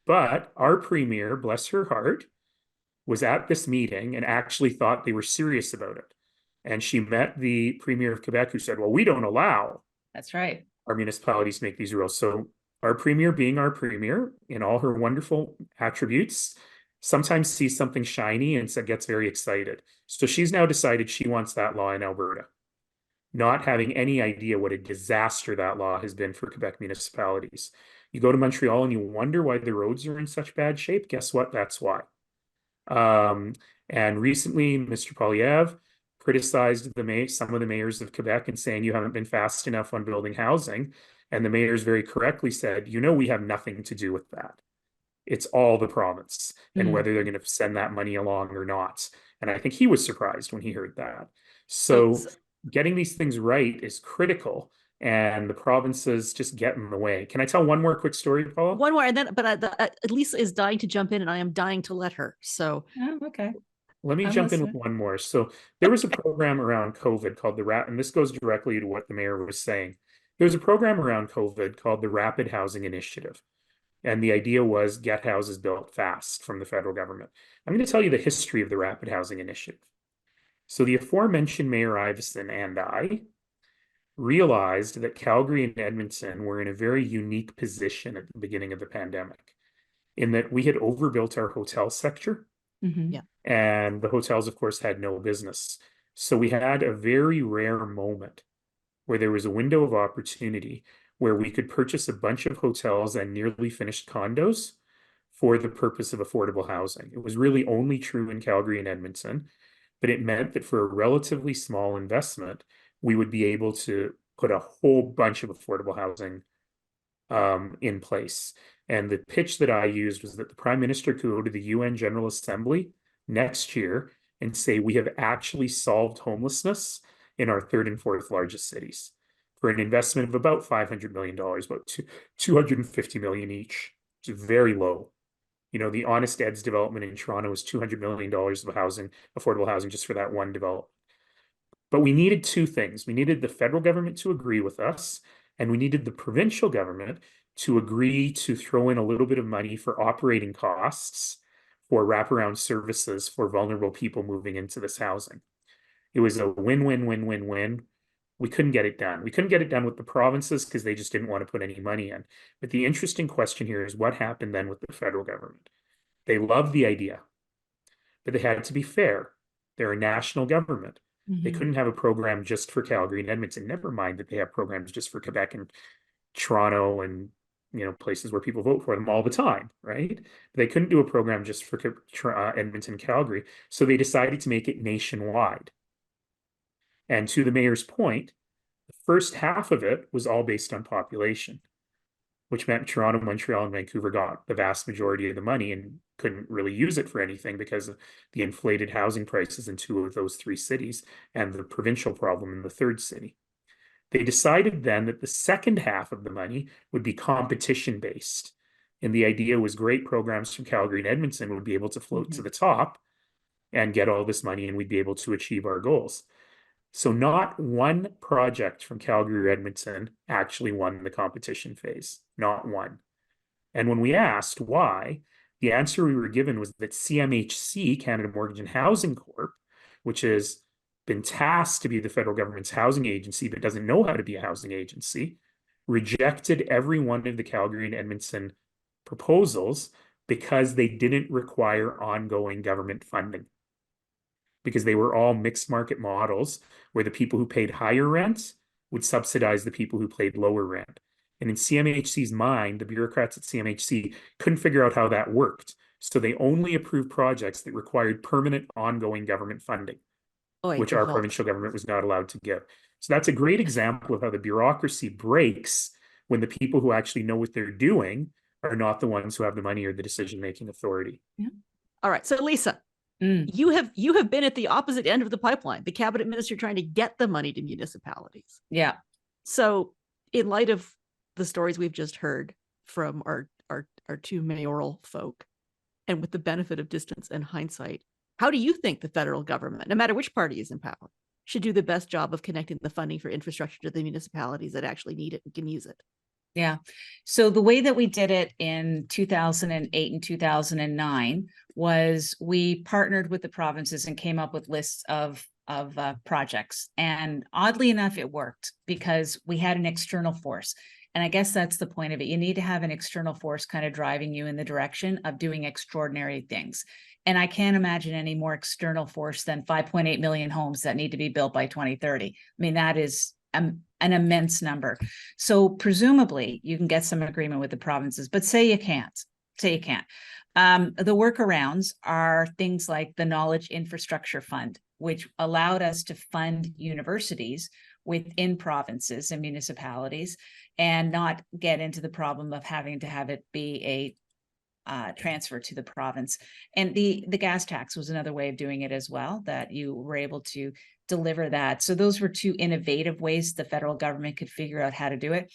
But our premier, bless her heart, was at this meeting and actually thought they were serious about it. And she met the premier of Quebec who said, well, we don't allow That's right. our municipalities make these rules. So our premier, being our premier in all her wonderful attributes, sometimes sees something shiny and gets very excited. So she's now decided she wants that law in Alberta, not having any idea what a disaster that law has been for Quebec municipalities. You go to Montreal and you wonder why the roads are in such bad shape. Guess what? That's why. And recently, Mr. Poilievre criticized some of the mayors of Quebec and saying you haven't been fast enough on building housing. And the mayors very correctly said, we have nothing to do with that. It's all the province and whether they're going to send that money along or not. And I think he was surprised when he heard that. So getting these things right is critical. And the provinces just get in the way. Can I tell one more quick story, Paula? One more, and then, but Lisa is dying to jump in, and I am dying to let her. So, okay. Let me jump in with one more. So there was a program around COVID called the and this goes directly to what the mayor was saying. There was a program around COVID called the Rapid Housing Initiative. And the idea was get houses built fast from the federal government. I'm going to tell you the history of the Rapid Housing Initiative. So the aforementioned Mayor Iveson and I realized that Calgary and Edmonton were in a very unique position at the beginning of the pandemic, in that we had overbuilt our hotel sector. And the hotels, of course, had no business. So we had a very rare moment where there was a window of opportunity where we could purchase a bunch of hotels and nearly finished condos for the purpose of affordable housing. It was really only true in Calgary and Edmonton, but it meant that for a relatively small investment, we would be able to put a whole bunch of affordable housing in place. And the pitch that I used was that the Prime Minister could go to the UN General Assembly next year and say, we have actually solved homelessness in our third and fourth largest cities for an investment of about $500 million, about $250 million each, which is very low. You know, the Honest Ed's development in Toronto was $200 million of housing, affordable housing, just for that one development. But we needed two things. We needed the federal government to agree with us, and we needed the provincial government to agree to throw in a little bit of money for operating costs for wraparound services for vulnerable people moving into this housing. It was a win-win-win-win-win. We couldn't get it done. We couldn't get it done with the provinces because they just didn't want to put any money in. But the interesting question here is what happened then with the federal government? They loved the idea, but they had to be fair. They're a national government. They couldn't have a program just for Calgary and Edmonton. Never mind that they have programs just for Quebec and Toronto and, you know, places where people vote for them all the time, right? But they couldn't do a program just for Edmonton, Calgary. So they decided to make it nationwide. And to the mayor's point, the first half of it was all based on population, which meant Toronto, Montreal, and Vancouver got the vast majority of the money and couldn't really use it for anything because of the inflated housing prices in two of those three cities and the provincial problem in the third city. They decided then that the second half of the money would be competition based. And the idea was great programs from Calgary and Edmonton would be able to float to the top and get all this money, and we'd be able to achieve our goals. So not one project from Calgary or Edmonton actually won the competition phase, not one. And when we asked why, the answer we were given was that CMHC, Canada Mortgage and Housing Corp, which has been tasked to be the federal government's housing agency but doesn't know how to be a housing agency, rejected every one of the Calgary and Edmonton proposals because they didn't require ongoing government funding. Because they were all mixed market models where the people who paid higher rents would subsidize the people who paid lower rent. And in CMHC's mind, the bureaucrats at CMHC couldn't figure out how that worked. So they only approved projects that required permanent ongoing government funding, which our provincial government was not allowed to give. So that's a great example of how the bureaucracy breaks when the people who actually know what they're doing are not the ones who have the money or the decision-making authority. Yeah. All right. So Lisa, you have been at the opposite end of the pipeline, the cabinet minister trying to get the money to municipalities. Yeah. So in light of the stories we've just heard from our two mayoral folk, and with the benefit of distance and hindsight, how do you think the federal government, no matter which party is in power, should do the best job of connecting the funding for infrastructure to the municipalities that actually need it and can use it? Yeah. So the way that we did it in 2008 and 2009 was we partnered with the provinces and came up with lists of projects. And oddly enough, it worked because we had an external force. And I guess that's the point of it. You need to have an external force kind of driving you in the direction of doing extraordinary things. And I can't imagine any more external force than 5.8 million homes that need to be built by 2030. I mean, that is an immense number. So presumably you can get some agreement with the provinces, but say you can't. The workarounds are things like the Knowledge Infrastructure Fund, which allowed us to fund universities within provinces and municipalities and not get into the problem of having to have it be a transfer to the province. And the gas tax was another way of doing it as well, that you were able to deliver that. So those were two innovative ways the federal government could figure out how to do it.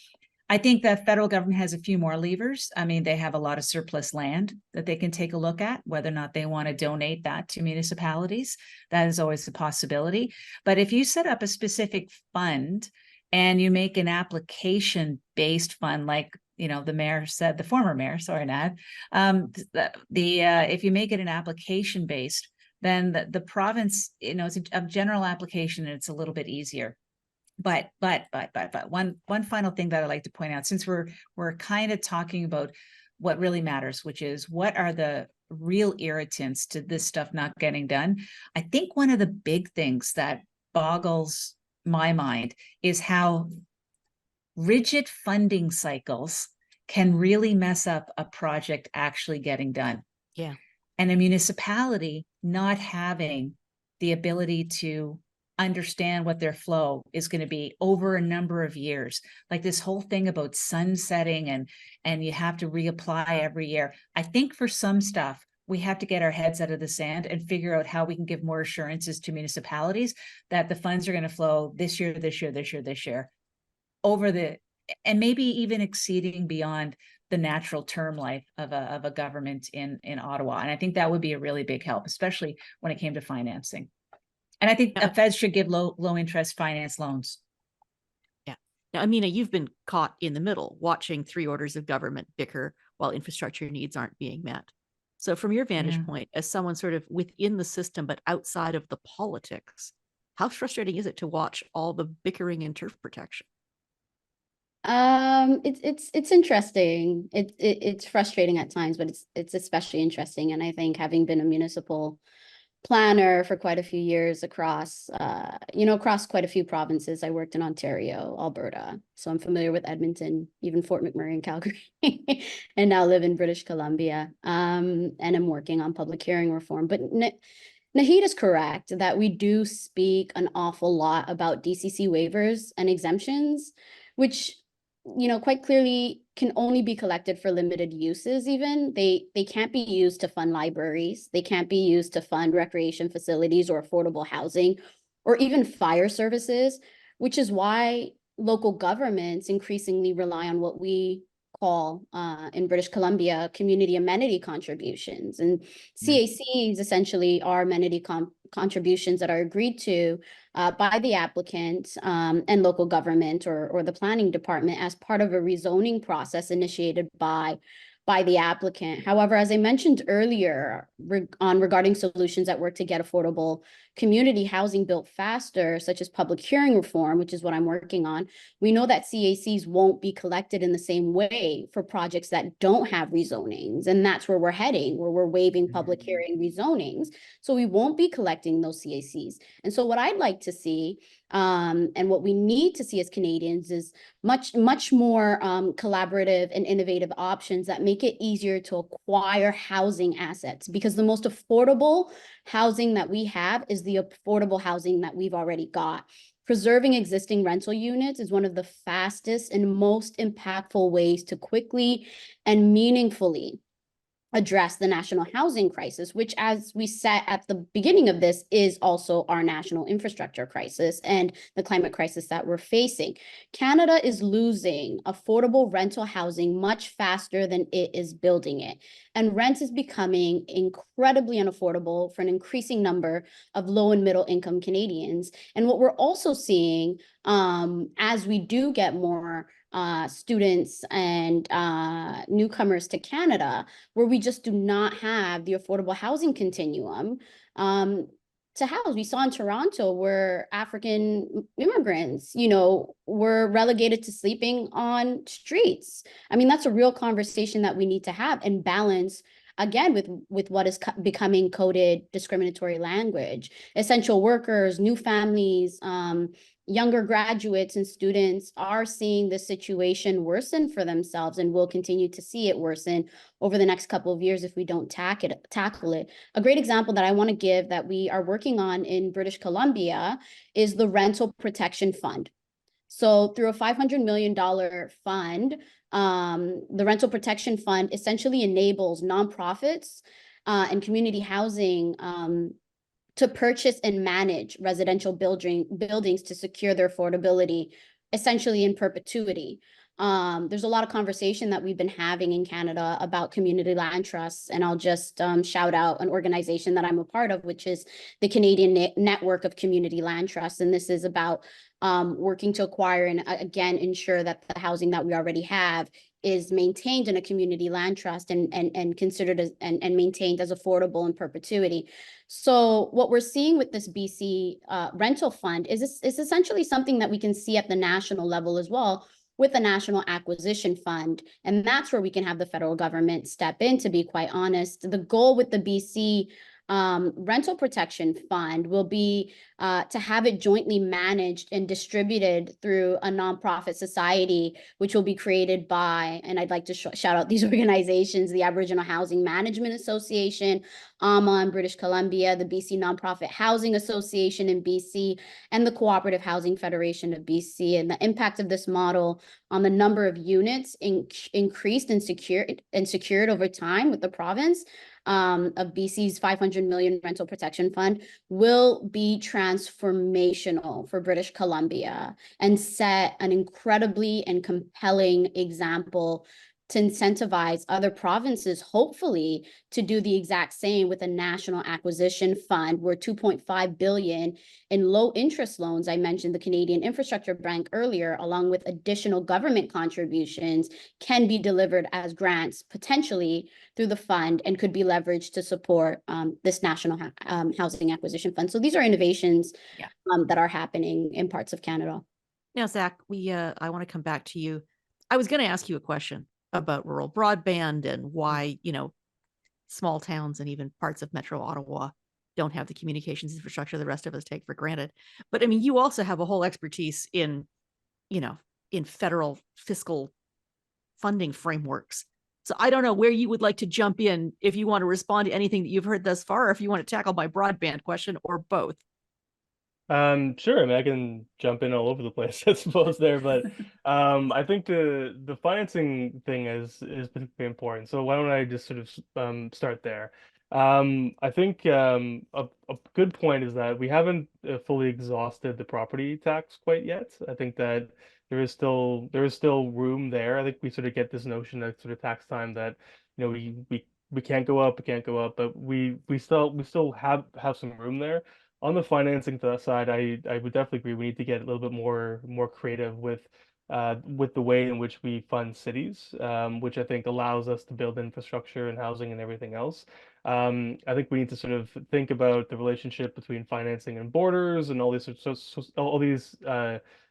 I think the federal government has a few more levers. I mean, they have a lot of surplus land that they can take a look at, whether or not they want to donate that to municipalities. That is always a possibility. But if you set up a specific fund and you make an application-based fund, like, you know, the mayor said, the former mayor, sorry, Nad, if you make it an application-based, then the province, you know, it's a general application and it's a little bit easier. But one final thing that I'd like to point out, since we're kind of talking about what really matters, which is what are the real irritants to this stuff not getting done. I think one of the big things that boggles my mind is how rigid funding cycles can really mess up a project actually getting done. Yeah. And a municipality not having the ability to understand what their flow is going to be over a number of years, like this whole thing about sunsetting and you have to reapply every year. I think for some stuff, we have to get our heads out of the sand and figure out how we can give more assurances to municipalities that the funds are going to flow this year, over the, and maybe even exceeding beyond the natural term life of a government in Ottawa. And I think that would be a really big help, especially when it came to financing. And I think the feds should give low interest finance loans. Yeah. Now, Amina, you've been caught in the middle, watching three orders of government bicker while infrastructure needs aren't being met. So from your vantage point, as someone sort of within the system, but outside of the politics, how frustrating is it to watch all the bickering in turf protection? It's interesting. It's frustrating at times, but it's especially interesting. And I think having been a municipal planner for quite a few years across quite a few provinces, I worked in Ontario, Alberta, so I'm familiar with Edmonton, even Fort McMurray and Calgary, and now live in British Columbia. And I'm working on public hearing reform. But Naheed is correct that we do speak an awful lot about DCC waivers and exemptions, which quite clearly can only be collected for limited uses. Even they can't be used to fund libraries. They can't be used to fund recreation facilities or affordable housing or even fire services, which is why local governments increasingly rely on what we call in British Columbia community amenity contributions. And CACs essentially are amenity contributions that are agreed to by the applicant and local government or the planning department as part of a rezoning process initiated by the applicant. However, as I mentioned earlier regarding solutions that work to get affordable community housing built faster, such as public hearing reform, which is what I'm working on, we know that CACs won't be collected in the same way for projects that don't have rezonings. And that's where we're heading, where we're waiving public hearing rezonings. So we won't be collecting those CACs. And so what I'd like to see and what we need to see as Canadians is much more collaborative and innovative options that make it easier to acquire housing assets, because the most affordable housing that we have is the affordable housing that we've already got. Preserving existing rental units is one of the fastest and most impactful ways to quickly and meaningfully address the national housing crisis, which, as we said at the beginning of this, is also our national infrastructure crisis and the climate crisis that we're facing. Canada is losing affordable rental housing much faster than it is building it. And rent is becoming incredibly unaffordable for an increasing number of low and middle income Canadians. And what we're also seeing as we do get more students and newcomers to Canada, where we just do not have the affordable housing continuum to house. We saw in Toronto where African immigrants, were relegated to sleeping on streets. I mean, that's a real conversation that we need to have and balance, again, with what is becoming coded discriminatory language. Essential workers, new families, younger graduates and students are seeing the situation worsen for themselves and will continue to see it worsen over the next couple of years if we don't tackle it. A great example that I want to give that we are working on in British Columbia is the Rental Protection Fund. So through a $500 million fund, the Rental Protection Fund essentially enables nonprofits and community housing to purchase and manage residential buildings to secure their affordability, essentially in perpetuity. There's a lot of conversation that we've been having in Canada about community land trusts, and I'll just shout out an organization that I'm a part of, which is the Canadian Network of Community Land Trusts. And this is about working to acquire and again ensure that the housing that we already have is maintained in a community land trust and considered as and maintained as affordable in perpetuity. So what we're seeing with this BC rental fund is essentially something that we can see at the national level as well, with the National Acquisition Fund. And that's where we can have the federal government step in, to be quite honest. The goal with the BC rental protection fund will be to have it jointly managed and distributed through a nonprofit society, which will be created by, and I'd like to shout out these organizations, the Aboriginal Housing Management Association, AMA in British Columbia, the BC Nonprofit Housing Association in BC, and the Cooperative Housing Federation of BC. And the impact of this model on the number of units increased and secured over time with the province of BC's 500 million rental protection fund will be transformational for British Columbia and set an incredibly and compelling example to incentivize other provinces, hopefully, to do the exact same with a national acquisition fund where 2.5 billion in low interest loans, I mentioned the Canadian Infrastructure Bank earlier, along with additional government contributions, can be delivered as grants potentially through the fund and could be leveraged to support this national housing acquisition fund. So these are innovations that are happening in parts of Canada. Now, Zac, I want to come back to you. I was going to ask you a question about rural broadband and why, small towns and even parts of Metro Ottawa don't have the communications infrastructure the rest of us take for granted. But I mean, you also have a whole expertise in federal fiscal funding frameworks. So I don't know where you would like to jump in, if you want to respond to anything that you've heard thus far, or if you want to tackle my broadband question, or both. Sure. I mean, I can jump in all over the place, I suppose there, but I think the financing thing is particularly important. So why don't I just sort of start there? I think a good point is that we haven't fully exhausted the property tax quite yet. I think that there is still room there. I think we sort of get this notion of sort of tax time that we can't go up, but we still have some room there. On the financing side, I would definitely agree. We need to get a little bit more creative with the way in which we fund cities, which I think allows us to build infrastructure and housing and everything else. I think we need to sort of think about the relationship between financing and borders and all these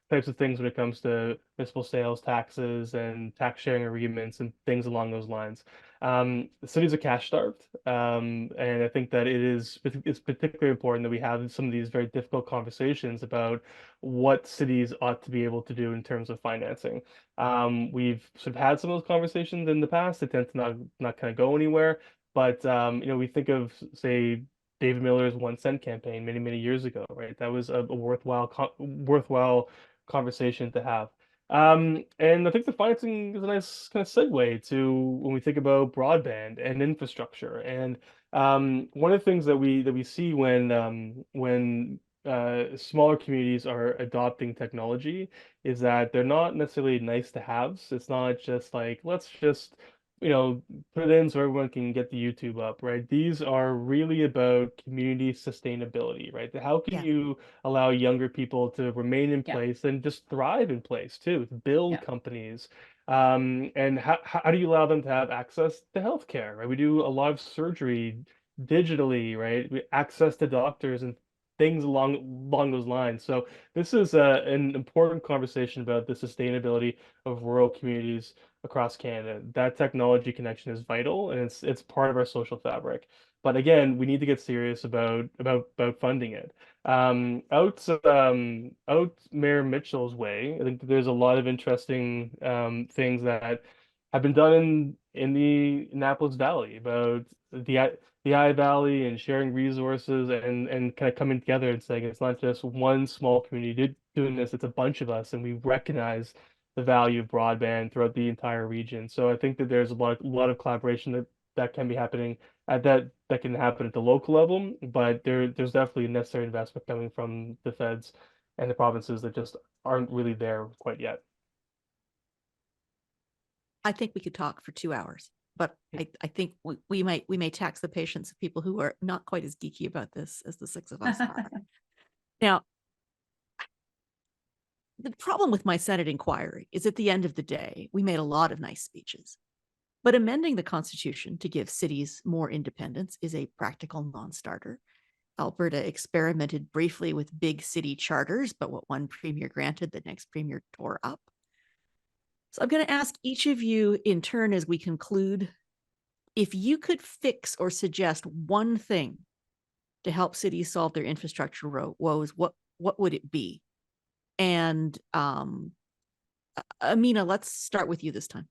types of things when it comes to municipal sales taxes and tax sharing agreements and things along those lines. The cities are cash starved, and I think that it's particularly important that we have some of these very difficult conversations about what cities ought to be able to do in terms of financing. We've sort of had some of those conversations in the past. They tend to not kind of go anywhere, but we think of, say, David Miller's 1 cent campaign many years ago, right? That was a worthwhile conversation to have. And I think the financing is a nice kind of segue to when we think about broadband and infrastructure. And one of the things that we see when smaller communities are adopting technology is that they're not necessarily nice to haves. It's not just like, let's just put it in so everyone can get the YouTube up, right? These are really about community sustainability, right? How can you allow younger people to remain in place and just thrive in place too, to build companies? And how do you allow them to have access to healthcare, right? We do a lot of surgery digitally, right? We access to doctors and things along those lines. So this is an important conversation about the sustainability of rural communities across Canada. That technology connection is vital, and it's part of our social fabric. But again, we need to get serious about funding it. Out Mayor Mitchell's way, I think that there's a lot of interesting things that have been done in the Annapolis Valley about the I Valley and sharing resources and kind of coming together and saying it's not just one small community doing this, it's a bunch of us, and we recognize the value of broadband throughout the entire region. So I think that there's a lot of collaboration that can be happening that can happen at the local level, but there's definitely a necessary investment coming from the feds and the provinces that just aren't really there quite yet. I think we could talk for 2 hours, but I think we may tax the patience of people who are not quite as geeky about this as the 6 of us are. Now, the problem with my Senate inquiry is at the end of the day, we made a lot of nice speeches, but amending the Constitution to give cities more independence is a practical non-starter. Alberta experimented briefly with big city charters, but what one premier granted, the next premier tore up. So I'm going to ask each of you in turn as we conclude, if you could fix or suggest one thing to help cities solve their infrastructure woes, what would it be? And Amina, let's start with you this time.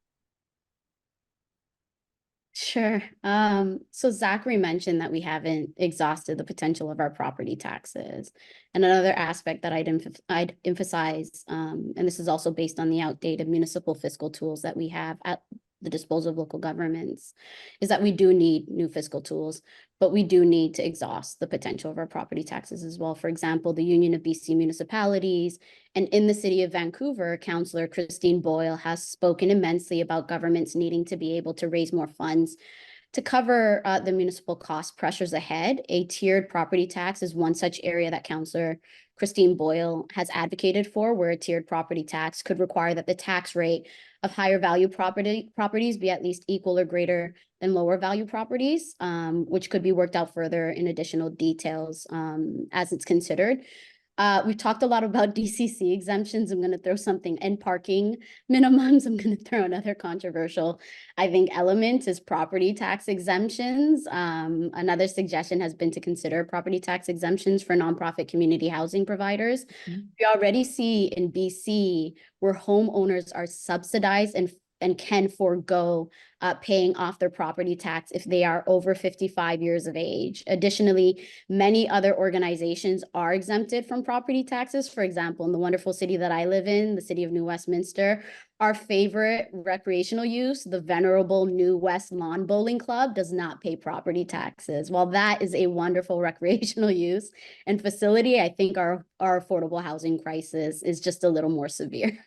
Sure. So Zachary mentioned that we haven't exhausted the potential of our property taxes. And another aspect that I'd emphasize, and this is also based on the outdated municipal fiscal tools that we have at the disposal of local governments, is that we do need new fiscal tools, but we do need to exhaust the potential of our property taxes as well. For example, the Union of BC Municipalities and in the city of Vancouver, Councillor Christine Boyle has spoken immensely about governments needing to be able to raise more funds to cover the municipal cost pressures ahead. A tiered property tax is one such area that Councillor Christine Boyle has advocated for, where a tiered property tax could require that the tax rate of higher value properties be at least equal or greater than lower value properties, which could be worked out further in additional details as it's considered. We've talked a lot about DCC exemptions. I'm going to throw something, and parking minimums. I'm going to throw another controversial, I think, element is property tax exemptions. Another suggestion has been to consider property tax exemptions for nonprofit community housing providers. Mhm. We already see in BC where homeowners are subsidized and can forego paying off their property tax if they are over 55 years of age. Additionally, many other organizations are exempted from property taxes. For example, in the wonderful city that I live in, the city of New Westminster, our favorite recreational use, the venerable New West Lawn Bowling Club, does not pay property taxes. While that is a wonderful recreational use and facility, I think our affordable housing crisis is just a little more severe.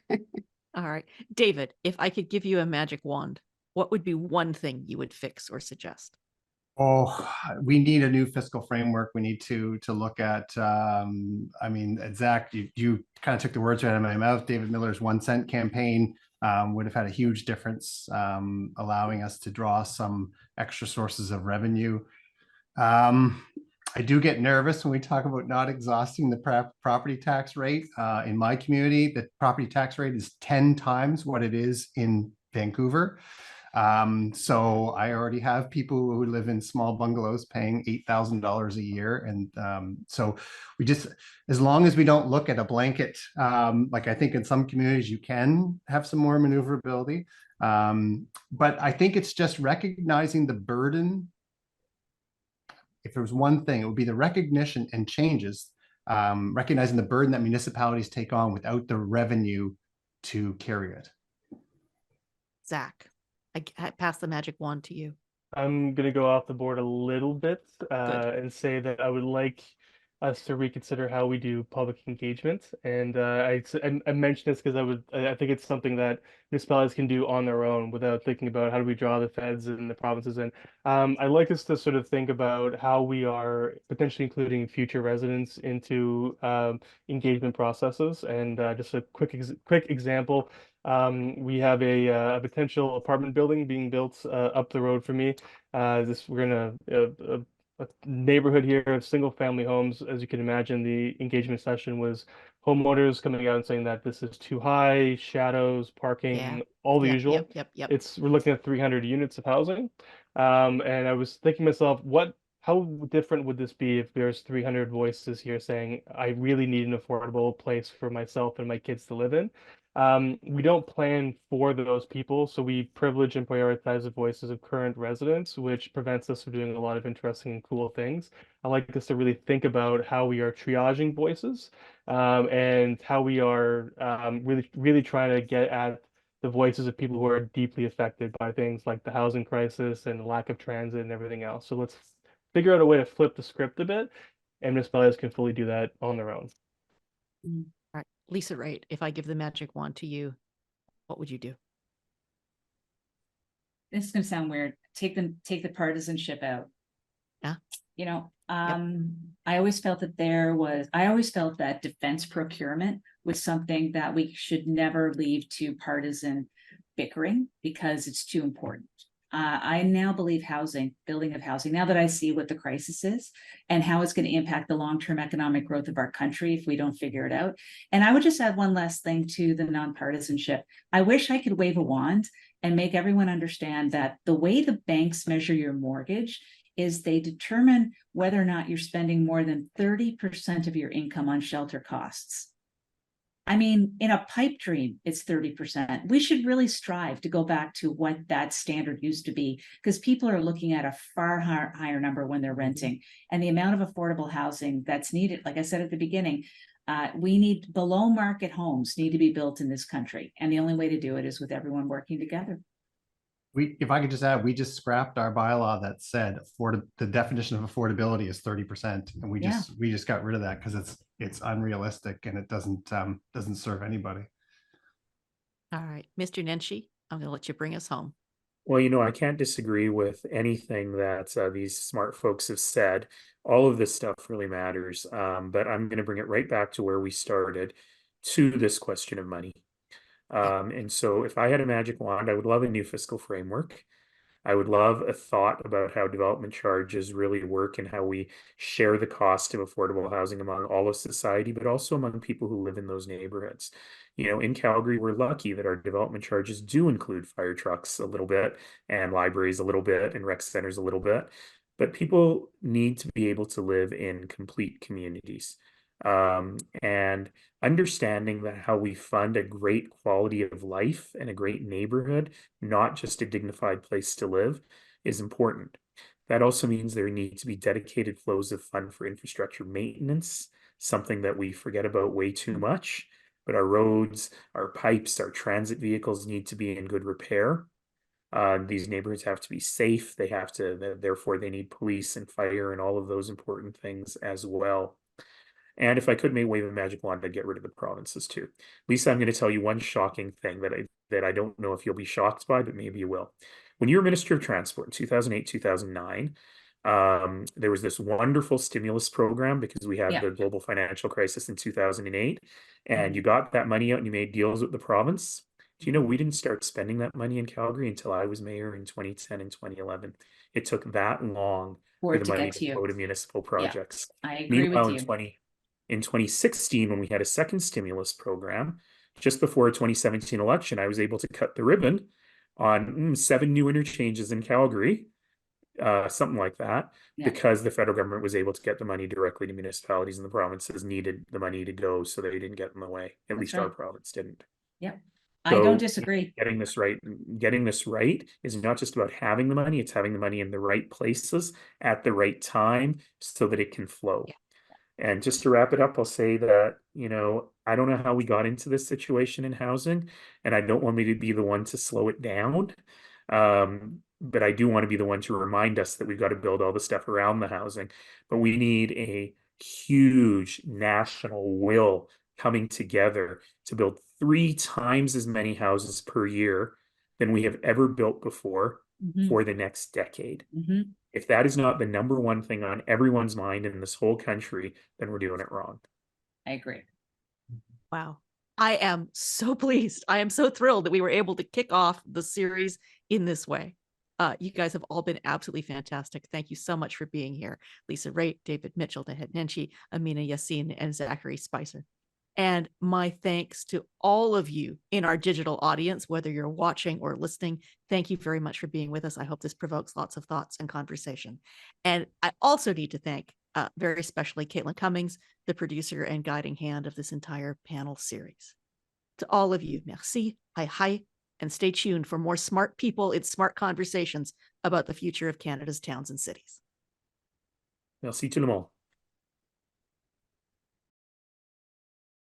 All right. David, if I could give you a magic wand, what would be one thing you would fix or suggest? Oh, we need a new fiscal framework. We need to look at, I mean, Zach, you kind of took the words right out of my mouth. David Miller's 1 cent campaign would have had a huge difference, allowing us to draw some extra sources of revenue. I do get nervous when we talk about not exhausting the property tax rate. In my community, the property tax rate is 10 times what it is in Vancouver. So I already have people who live in small bungalows paying $8,000 a year. And so we just, as long as we don't look at a blanket, like I think in some communities you can have some more maneuverability. But I think it's just recognizing the burden. If there was one thing, it would be the recognition and changes, recognizing the burden that municipalities take on without the revenue to carry it. Zach, I pass the magic wand to you. I'm going to go off the board a little bit and say that I would like us to reconsider how we do public engagement. And I mentioned this because I think it's something that municipalities can do on their own without thinking about how do we draw the feds and the provinces in. I'd like us to sort of think about how we are potentially including future residents into engagement processes. And just a quick example. We have a potential apartment building being built up the road from me. We're in a neighborhood here of single family homes. As you can imagine, the engagement session was homeowners coming out and saying that this is too high, shadows, parking, Yeah. all the Yep, usual. Yep. We're looking at 300 units of housing. And I was thinking to myself, how different would this be if there's 300 voices here saying, I really need an affordable place for myself and my kids to live in? We don't plan for those people, so we privilege and prioritize the voices of current residents, which prevents us from doing a lot of interesting and cool things. I like us to really think about how we are triaging voices, and how we are really trying to get at the voices of people who are deeply affected by things like the housing crisis and lack of transit and everything else. So let's figure out a way to flip the script a bit, and municipalities can fully do that on their own. All right. Lisa Raitt, if I give the magic wand to you, what would you do? This is going to sound weird. Take the partisanship out. Yeah. You know, I always felt that defense procurement was something that we should never leave to partisan bickering because it's too important. I now believe building of housing, now that I see what the crisis is and how it's going to impact the long-term economic growth of our country if we don't figure it out. And I would just add one last thing to the nonpartisanship. I wish I could wave a wand and make everyone understand that the way the banks measure your mortgage is they determine whether or not you're spending more than 30% of your income on shelter costs. I mean, in a pipe dream, it's 30%. We should really strive to go back to what that standard used to be, because people are looking at a far higher number when they're renting. And the amount of affordable housing that's needed, like I said at the beginning, we need below market homes need to be built in this country. And the only way to do it is with everyone working together. If I could just add, we just scrapped our bylaw that said the definition of affordability is 30%, and we just got rid of that because it's unrealistic and it doesn't serve anybody. All right, Mr. Nenshi, I'm going to let you bring us home. Well, you know, I can't disagree with anything that these smart folks have said. All of this stuff really matters, but I'm going to bring it right back to where we started, to this question of money. And so if I had a magic wand, I would love a new fiscal framework. I would love a thought about how development charges really work and how we share the cost of affordable housing among all of society, but also among people who live in those neighborhoods. You know, in Calgary, we're lucky that our development charges do include fire trucks a little bit, and libraries a little bit, and rec centers a little bit. But people need to be able to live in complete communities. And understanding that how we fund a great quality of life and a great neighborhood, not just a dignified place to live, is important. That also means there need to be dedicated flows of fund for infrastructure maintenance, something that we forget about way too much. But our roads, our pipes, our transit vehicles need to be in good repair. These neighborhoods have to be safe. They have to, therefore they need police and fire and all of those important things as well. And if I could wave a magic wand, I'd get rid of the provinces too. Lisa, I'm going to tell you one shocking thing that I don't know if you'll be shocked by, but maybe you will. When you were Minister of Transport in 2008, 2009, there was this wonderful stimulus program because we had the global financial crisis in 2008, and you got that money out and you made deals with the province. Do you know we didn't start spending that money in Calgary until I was mayor in 2010 and 2011? It took that long for the money to flow to municipal projects. Yeah, I agree with you. In 2016, when we had a second stimulus program, just before a 2017 election, I was able to cut the ribbon on 7 new interchanges in Calgary, something like that, because the federal government was able to get the money directly to municipalities, and the provinces needed the money to go, so they didn't get in the way. At least our province didn't. Yeah, I don't disagree. Getting this right is not just about having the money, it's having the money in the right places at the right time so that it can flow. And just to wrap it up, I'll say that, you know, I don't know how we got into this situation in housing, and I don't want me to be the one to slow it down. But I do want to be the one to remind us that we've got to build all the stuff around the housing. But we need a huge national will coming together to build 3 times as many houses per year than we have ever built before for the next decade. If that is not the number one thing on everyone's mind in this whole country, then we're doing it wrong. I agree. Wow. I am so pleased. I am so thrilled that we were able to kick off the series in this way. You guys have all been absolutely fantastic. Thank you so much for being here. Lisa Raitt, David Mitchell, Naheed Nenshi, Amina, Yasin, and Zac Spicer. And my thanks to all of you in our digital audience, whether you're watching or listening. Thank you very much for being with us. I hope this provokes lots of thoughts and conversation. And I also need to thank very especially Caitlin Cummings, the producer and guiding hand of this entire panel series. To all of you, merci, hi, and stay tuned for more smart people in smart conversations about the future of Canada's towns and cities. Merci tout le monde.